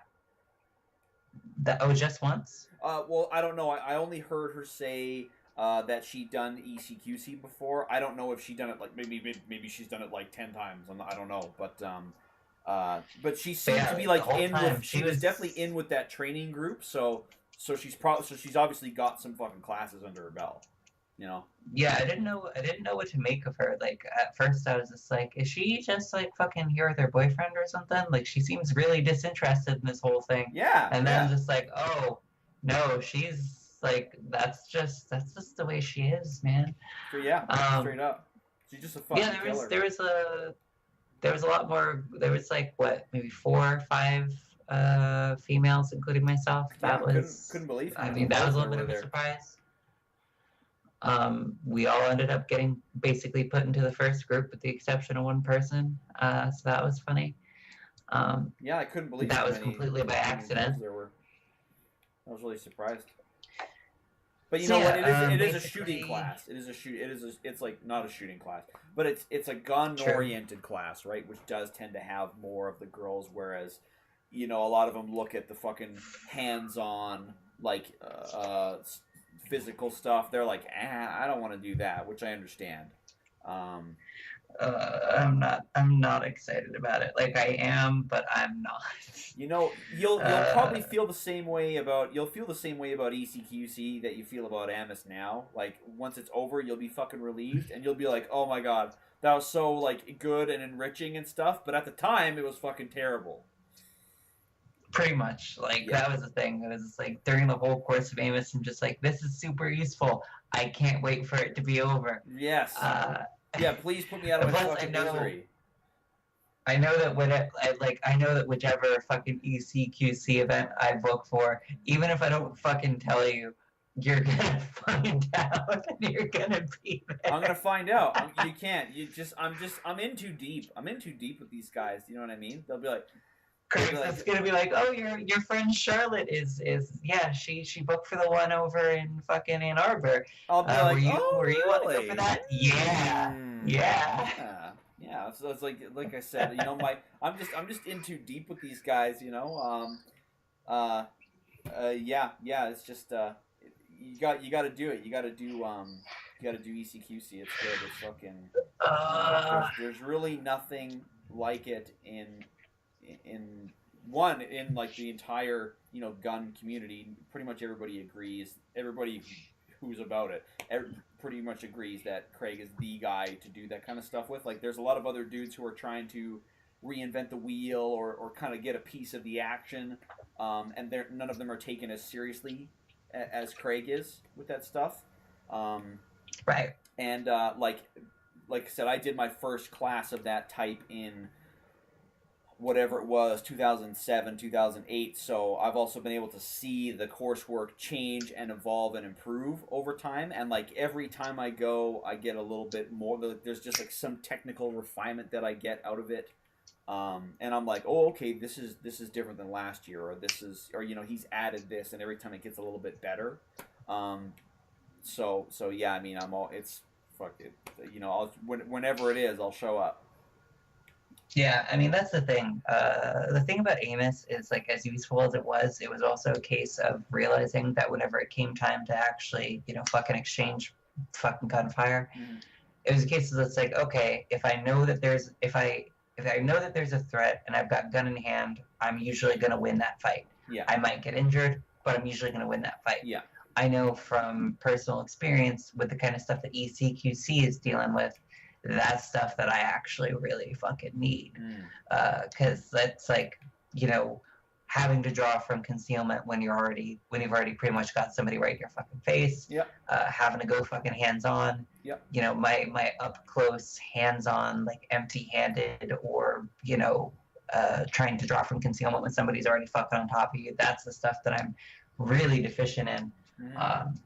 that just once. Well, I don't know. I only heard her say that she'd done ECQC before. I don't know if she done it like maybe she's done it like 10 times. I don't know, but she seemed Yeah, to be the like whole in time with. she She was was- definitely in with that training group. So she's obviously got some fucking classes under her belt. You know. Yeah, I didn't know what to make of her. Like at first, I was just like, is she just like fucking here with her boyfriend or something? Like she seems really disinterested in this whole thing. Yeah. And then yeah. just like, oh no, she's like that's just the way she is, man. So yeah, straight up. She's just a fucking Yeah, killer. there was a lot more. There was like what, maybe 4 or 5 females, including myself. Yeah, That was couldn't believe. I mean, that was a little bit of a there. surprise. We all ended up getting basically put into the first group, with the exception of one person. So that was funny. Yeah, I couldn't believe that how was many- completely by how many accident. girls there were. I was really surprised. But you So know what? yeah, It is a basically- shooting class. It's like not a shooting class, but it's a gun-oriented class, right? Which does tend to have more of the girls, whereas a lot of them look at the fucking hands-on like physical stuff. They're like, I don't want to do that, which I understand. I'm not excited about it. Like I am, but I'm not. You'll probably feel the same way about ECQC that you feel about Amos now. Like once it's over, you'll be fucking relieved, and you'll be like, oh my god, that was so like good and enriching and stuff. But at the time, it was fucking terrible. Pretty much, like Yeah. that was the thing. It was just, like during the whole course of Amos, I'm just like, this is super useful. I can't wait for it to be over. Yes. Yeah. Please put me out of my Plus, fucking I know- misery. I know that I know that whichever fucking ECQC event I book for, even if I don't fucking tell you, you're gonna find out and you're gonna be there. I'm gonna find out. You can't. I'm in too deep. I'm in too deep with these guys. You know what I mean? They'll be like, Craig's just gonna be like, oh, your friend Charlotte is yeah, she booked for the one over in fucking Ann Arbor. I'll be like, were you oh, want to go really? for that? Yeah. Yeah. Yeah. So it's like I said, I'm just in too deep with these guys, yeah. It's just you got to do it. You got to do ECQC. It's good. It's fucking. There's really nothing like it in like the entire gun community. Pretty much everybody agrees. Everybody who's about it pretty much agrees that Craig is the guy to do that kind of stuff with. Like there's a lot of other dudes who are trying to reinvent the wheel or kind of get a piece of the action, and none of them are taken as seriously as Craig is with that stuff. Right. And like I said, I did my first class of that type in whatever it was, 2007, 2008. So I've also been able to see the coursework change and evolve and improve over time. And like every time I go, I get a little bit more. There's just like some technical refinement that I get out of it. And I'm like, oh, okay, this is different than last year, or he's added this, and every time it gets a little bit better. So yeah, I mean, it's fuck it, whenever it is, I'll show up. Yeah, I mean that's the thing. The thing about Amos is like as useful as it was also a case of realizing that whenever it came time to actually, fucking exchange fucking gunfire, Mhm. it was a case of it's like, okay, if I know that there's a threat and I've got gun in hand, I'm usually gonna win that fight. Yeah. I might get injured, but I'm usually gonna win that fight. Yeah. I know from personal experience with the kind of stuff that ECQC is dealing with, that's stuff that I actually really fucking need. Because that's like, having to draw from concealment when you've already pretty much got somebody right in your fucking face. Yep. Having to go fucking hands on. Yep. My up close hands on, like empty handed, or trying to draw from concealment when somebody's already fucking on top of you. That's the stuff that I'm really deficient in.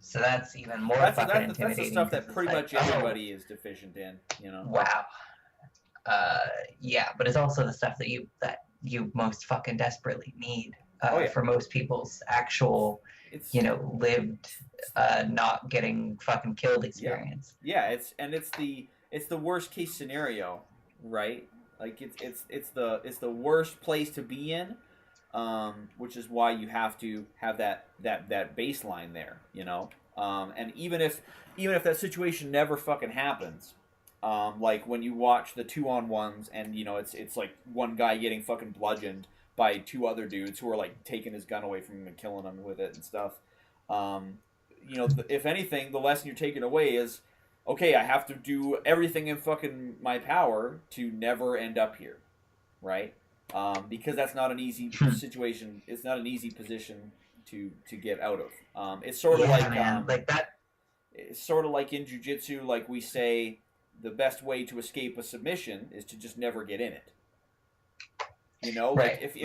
So that's even more fucking intimidating. That's the stuff that pretty much everybody is deficient in. Wow. Yeah, but it's also the stuff that you most fucking desperately need for most people's actual, lived, not getting fucking killed experience. Yeah, it's the worst case scenario, right? Like it's the worst place to be in, which is why you have to have that baseline there, and even if that situation never fucking happens. Like when you watch the 2-on-1s and it's like one guy getting fucking bludgeoned by two other dudes who are like taking his gun away from him and killing him with it and stuff. If anything, the lesson you're taking away is, okay, I have to do everything in fucking my power to never end up here, right? Because that's not an easy situation. It's not an easy position to get out of. It's sort of like that. It's sort of like in jiu-jitsu, like we say, the best way to escape a submission is to just never get in it. Right. Like if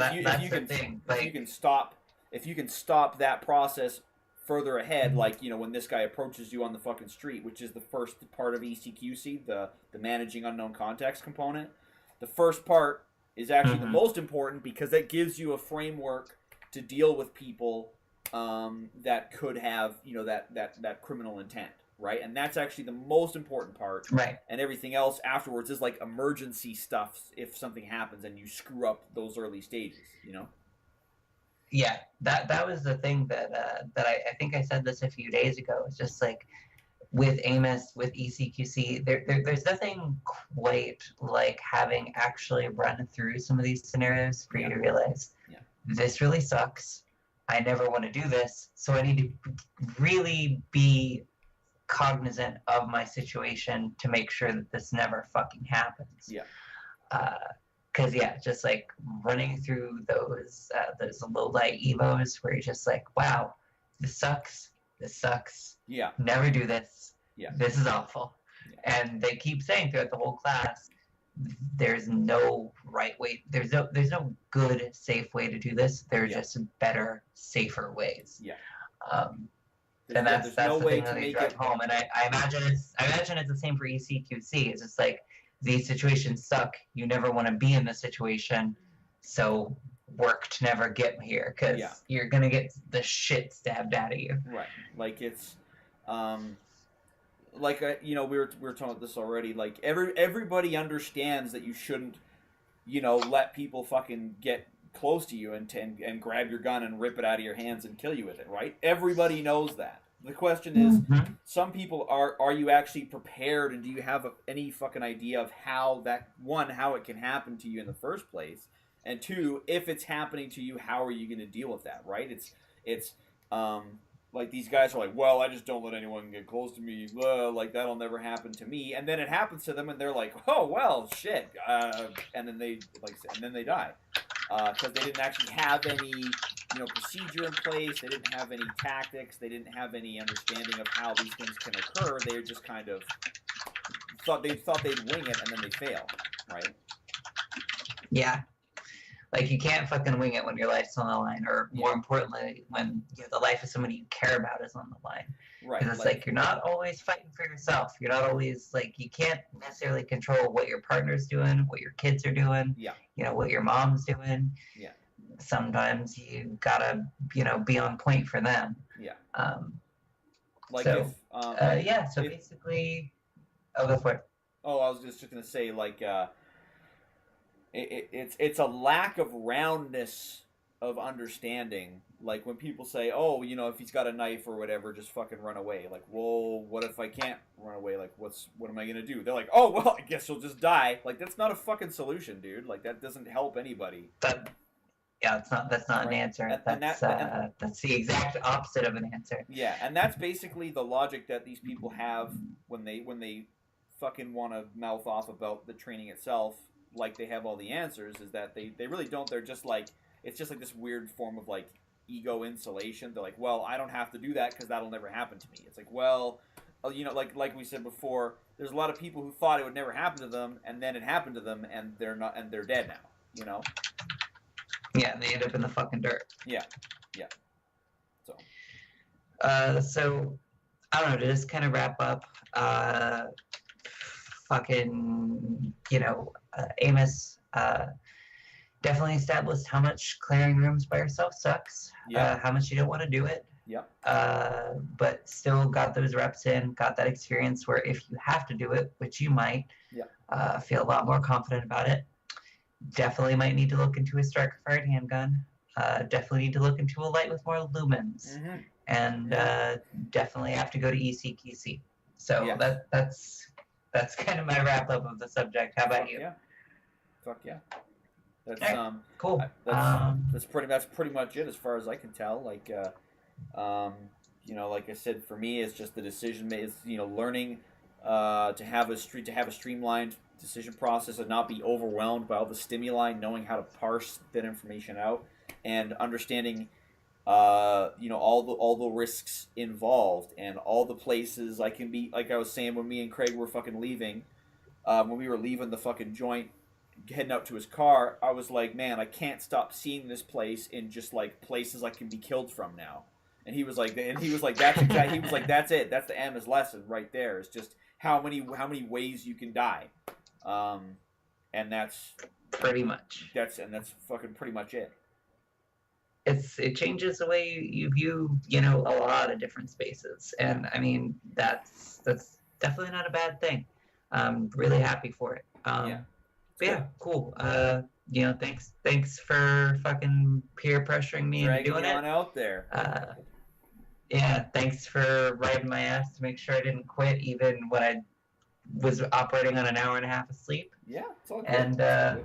you can stop that process further ahead, like when this guy approaches you on the fucking street, which is the first part of ECQC, the managing unknown context component. The first part is actually the most important because that gives you a framework to deal with people that could have that criminal intent. Right, and that's actually the most important part. Right, and everything else afterwards is like emergency stuff if something happens and you screw up those early stages. Yeah, that was the thing that I think I said this a few days ago. It's just like with Amos, with ECQC, there's nothing quite like having actually run through some of these scenarios for you to realize this really sucks. I never want to do this, so I need to really be cognizant of my situation to make sure that this never fucking happens. Because just like running through those low light evos where you're just like, wow, this sucks. Yeah. Never do this. Yeah. This is awful. Yeah. And they keep saying throughout the whole class, there's no right way. There's no good, safe way to do this. There are just better, safer ways. Yeah. And that's no the thing that they drive home. And I imagine it's the same for ECQC. It's just like these situations suck. You never want to be in this situation, so work to never get here because you're gonna get the shit stabbed out of you. Right. Like it's, we were talking about this already. Like everybody understands that you shouldn't, let people fucking get close to you and grab your gun and rip it out of your hands and kill you with it, right? Everybody knows that. The question is, some people are you actually prepared, and do you have any fucking idea of how it can happen to you in the first place, and two, if it's happening to you, how are you going to deal with that, right? It's like these guys are like, well, I just don't let anyone get close to me, like that'll never happen to me, and then it happens to them, and they're like, oh well, shit, and then they die. Because they didn't actually have any, procedure in place. They didn't have any tactics. They didn't have any understanding of how these things can occur. They just kind of thought they'd wing it, and then they fail, right? Yeah. Like, you can't fucking wing it when your life's on the line, or more importantly, when the life of somebody you care about is on the line. Right. Because it's like you're not always fighting for yourself. You're not always, like, you can't necessarily control what your partner's doing, what your kids are doing, what your mom's doing. Yeah. Sometimes you gotta, be on point for them. Yeah. So basically, I'll go for it. Oh, I was just gonna say, like, it's a lack of roundness of understanding. Like when people say, "Oh, you know, if he's got a knife or whatever, just fucking run away." Like, "Well, what if I can't run away? Like, what am I gonna do?" They're like, "Oh, well, I guess you'll just die." Like, that's not a fucking solution, dude. Like, that doesn't help anybody. Yeah, that's not an Right. answer. And That's the exact opposite of an answer. Yeah, and that's basically the logic that these people have when they fucking want to mouth off about the training itself, like they have all the answers. Is that they really don't. They're just like, it's just like this weird form of like ego insulation. They're like, well, I don't have to do that because that'll never happen to me. It's like, well, you know, like we said before, there's a lot of people who thought it would never happen to them, and then it happened to them, and they're dead now. You know. Yeah, they end up in the fucking dirt. Yeah. So. So I don't know. To just kind of wrap up, fucking, Amos definitely established how much clearing rooms by yourself sucks. Yeah. How much you don't want to do it. Yep. But still got those reps in, got that experience where if you have to do it, which you might, feel a lot more confident about it. Definitely might need to look into a striker-fired handgun. Definitely need to look into a light with more lumens. Mm-hmm. And definitely have to go to ECQC. So Yes. that's kind of my wrap up of the subject. How about you? Yeah. Fuck yeah. That's Alright, cool. that's pretty much it as far as I can tell. Like like I said, for me, it's just the decision made. It's learning to have a streamlined decision process and not be overwhelmed by all the stimuli, knowing how to parse that information out, and understanding all the risks involved and all the places I can be. Like I was saying, when me and Craig were fucking leaving, when we were leaving the fucking joint, heading out to his car, I was like, man, I can't stop seeing this place in just like places I can be killed from now. And he was like, that's exactly. He was like, that's it. That's the Amos lesson right there. It's just how many ways you can die, and that's pretty much. That's fucking pretty much it. It changes the way you view, a lot of different spaces, and I mean that's definitely not a bad thing. I'm really happy for it. But yeah, cool. Thanks for fucking peer pressuring me and doing it. Out there. Yeah, thanks for riding my ass to make sure I didn't quit even when I was operating on an hour and a half of sleep. Yeah, it's all good. And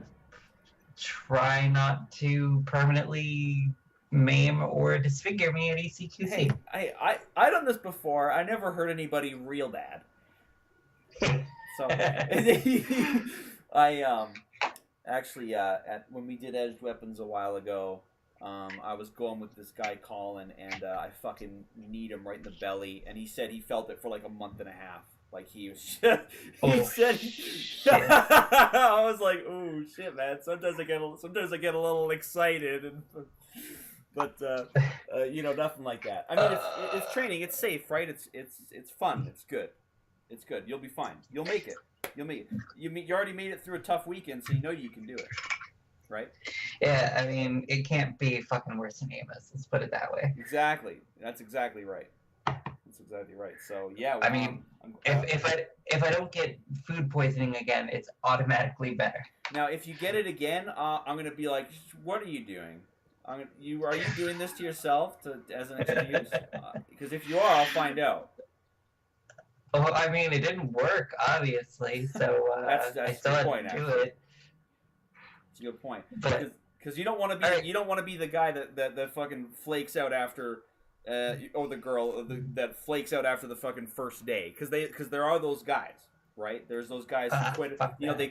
try not to permanently maim or disfigure me at ECQC. Hey, I done this before. I never hurt anybody real bad. So I actually when we did Edged Weapons a while ago, I was going with this guy Colin, and I fucking kneed him right in the belly, and he said he felt it for like a month and a half. Like he was, I was like, "Oh shit, man!" Sometimes I get a little excited, but nothing like that. I mean, it's training. It's safe, right? It's fun. It's good. It's good. You'll be fine. You'll make it. You already made it through a tough weekend, so you know you can do it, right? Yeah, I mean, it can't be fucking worse than Amos. Let's put it that way. Exactly. That's exactly right. So yeah. Well, I mean, if I don't get food poisoning again, it's automatically better. Now, if you get it again, I'm gonna be like, "What are you doing? Are you doing this to yourself as an excuse? Because if you are, I'll find out." Well, I mean, it didn't work, obviously, so that's I still had point, to do actually. it. That's a good point. But because you don't want to be the guy that fucking flakes out after, or the girl that flakes out after the fucking first day. Because there are those guys, right? There's those guys who quit.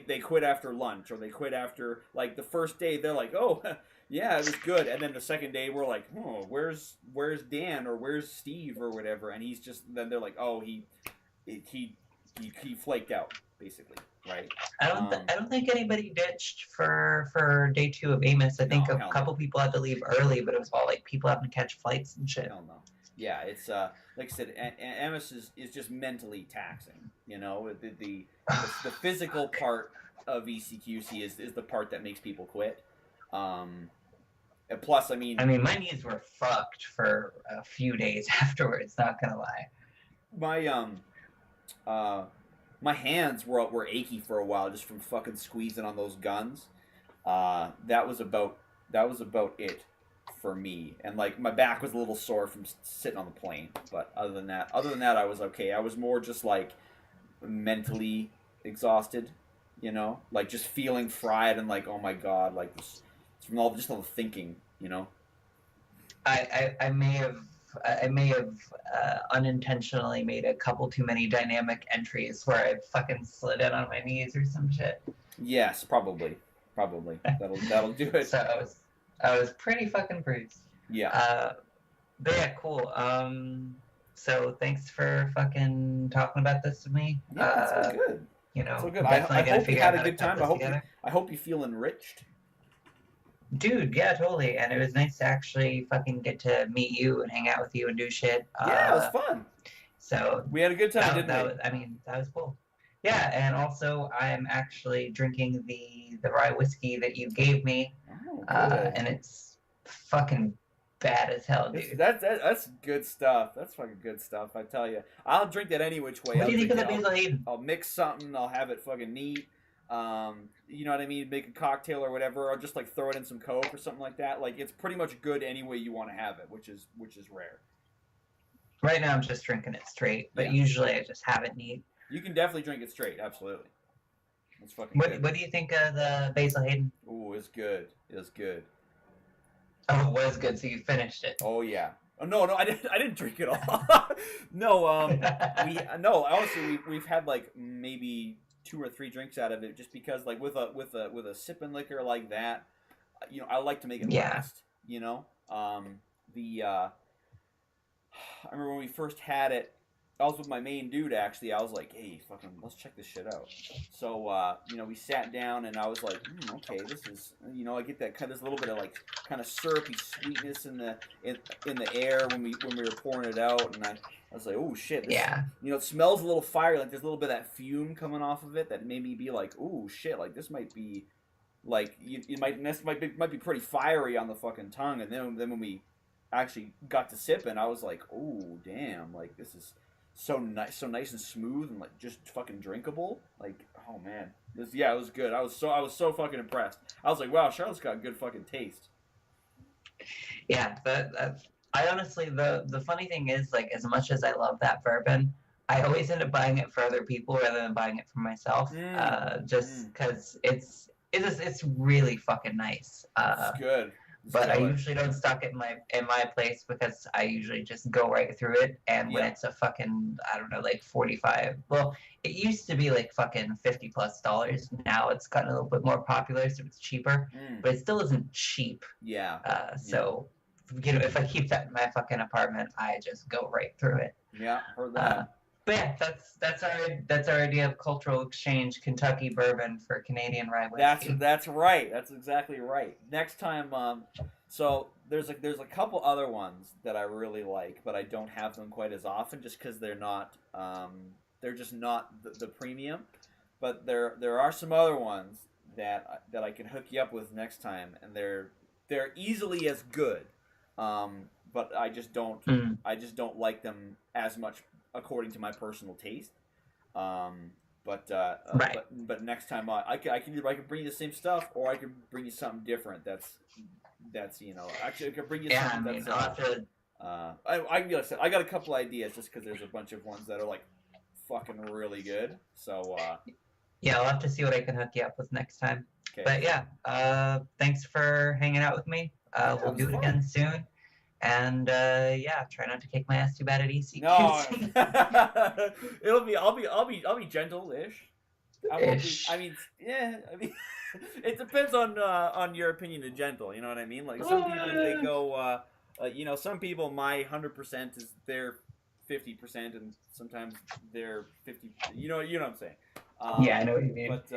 They quit after lunch, or they quit after like the first day. They're like, oh. Yeah, it was good. And then the second day, we're like, oh, where's Dan or where's Steve or whatever? And he's just then they're like, oh, he flaked out, basically, right? I don't think anybody ditched for day 2 of Amos. I think a couple people had to leave early, but it was all like people having to catch flights and shit. Hell no. Yeah, it's like I said, Amos is just mentally taxing. The physical part of ECQC is the part that makes people quit. And plus, I mean, my knees were fucked for a few days afterwards. Not gonna lie. My hands were achy for a while just from fucking squeezing on those guns. that was about it for me. And like my back was a little sore from sitting on the plane, but other than that, I was okay. I was more just like mentally exhausted, you know, like just feeling fried and like, oh my god, like this, from all the thinking, you know. I may have unintentionally made a couple too many dynamic entries where I fucking slid in on my knees or some shit. Yes, probably. That'll do it. So I was pretty fucking bruised. Yeah. But yeah, cool. So thanks for fucking talking about this with me. Yeah, it's so good. You know, So good. definitely I gonna hope you figure had out a how to good cut time. this I hope you feel enriched. Dude, yeah, totally. And it was nice to actually fucking get to meet you and hang out with you and do shit. Yeah, it was fun. So We had a good time, didn't we? that was cool. Yeah, and also I am actually drinking the rye whiskey that you gave me, Oh, good. and it's fucking bad as hell, dude. That's good stuff. That's fucking good stuff, I tell you. I'll drink that any which way. What do you think of the Basil Hayden? I'll mix something. I'll have it fucking neat. You know what I mean? Make a cocktail or whatever, or just like throw it in some Coke or something like that. Like it's pretty much good any way you want to have it, which is rare. Right now I'm just drinking it straight, but Yeah. usually I just have it neat. You can definitely drink it straight. Absolutely. It's fucking good. What do you think of the Basil Hayden? Ooh, it's good. It's good. Oh, it was good, so you finished it. Oh yeah. Oh no, I didn't drink it all. No, honestly we've had like maybe 2 or 3 drinks out of it just because like with a sipping liquor like that, you know, I like to make it last, you know. I remember when we first had it, I was with my main dude actually. I was like, hey, fucking, let's check this shit out. So, you know, we sat down and I was like, okay, this is, you know, I get that kind of, there's a little bit of like kind of syrupy sweetness in the air when we were pouring it out, and I was like, oh shit, this, you know, it smells a little fiery, like there's a little bit of that fume coming off of it that made me be like, oh shit, like this might be, like this might be pretty fiery on the fucking tongue, and then when we actually got to sipping, I was like, oh damn, like this is so nice and smooth and like just fucking drinkable. Like, oh man, it was good. I was so fucking impressed. I was like, wow, Charlotte's got good fucking taste. Yeah, I honestly, the funny thing is, like, as much as I love that bourbon, I always end up buying it for other people rather than buying it for myself. Just because it's really fucking nice. It's good. But I usually don't stock it in my place because I usually just go right through it. And when it's a fucking, I don't know, like 45. Well, it used to be like fucking $50+. Now it's gotten a little bit more popular, so it's cheaper. But it still isn't cheap. Yeah. So, you know, if I keep that in my fucking apartment, I just go right through it. Yeah, heard that. But yeah, that's our idea of cultural exchange: Kentucky bourbon for Canadian rye whiskey. That's right. That's exactly right. Next time, so there's a couple other ones that I really like, but I don't have them quite as often, just because they're just not the premium. But there are some other ones that I can hook you up with next time, and they're easily as good. But I just don't like them as much according to my personal taste. But next time I can bring you the same stuff, or I can bring you something different. That's you know, actually I could bring you something that's. I got a couple ideas just because there's a bunch of ones that are like fucking really good. So yeah, I'll have to see what I can hook you up with next time. Okay. But yeah, thanks for hanging out with me. We'll do it again soon. And try not to kick my ass too bad at ECQ. No, I'll be gentle-ish. It depends on your opinion of gentle. You know what I mean? Like some people they go, you know, some people my 100% is their 50%, and sometimes they're 50. You know what I'm saying? Yeah, I know what you mean. But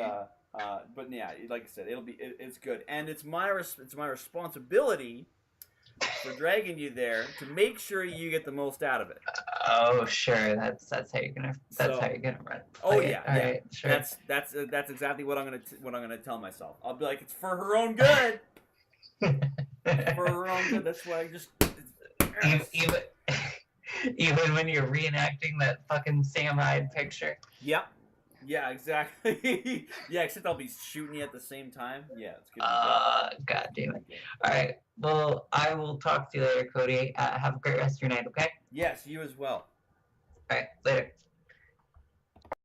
yeah, like I said, it's good, and it's my responsibility for dragging you there to make sure you get the most out of it. Oh sure, that's how you're gonna run. Oh yeah, all right, sure. That's exactly what I'm gonna tell myself. I'll be like, it's for her own good. For her own good. That's why I just even when you're reenacting that fucking Sam Hyde picture. Yep. Yeah, exactly. Yeah, except I'll be shooting you at the same time. Yeah, it's gonna God damn it. be good. All right. Well, I will talk to you later, Cody. Have a great rest of your night, okay? Yes, you as well. All right. Later.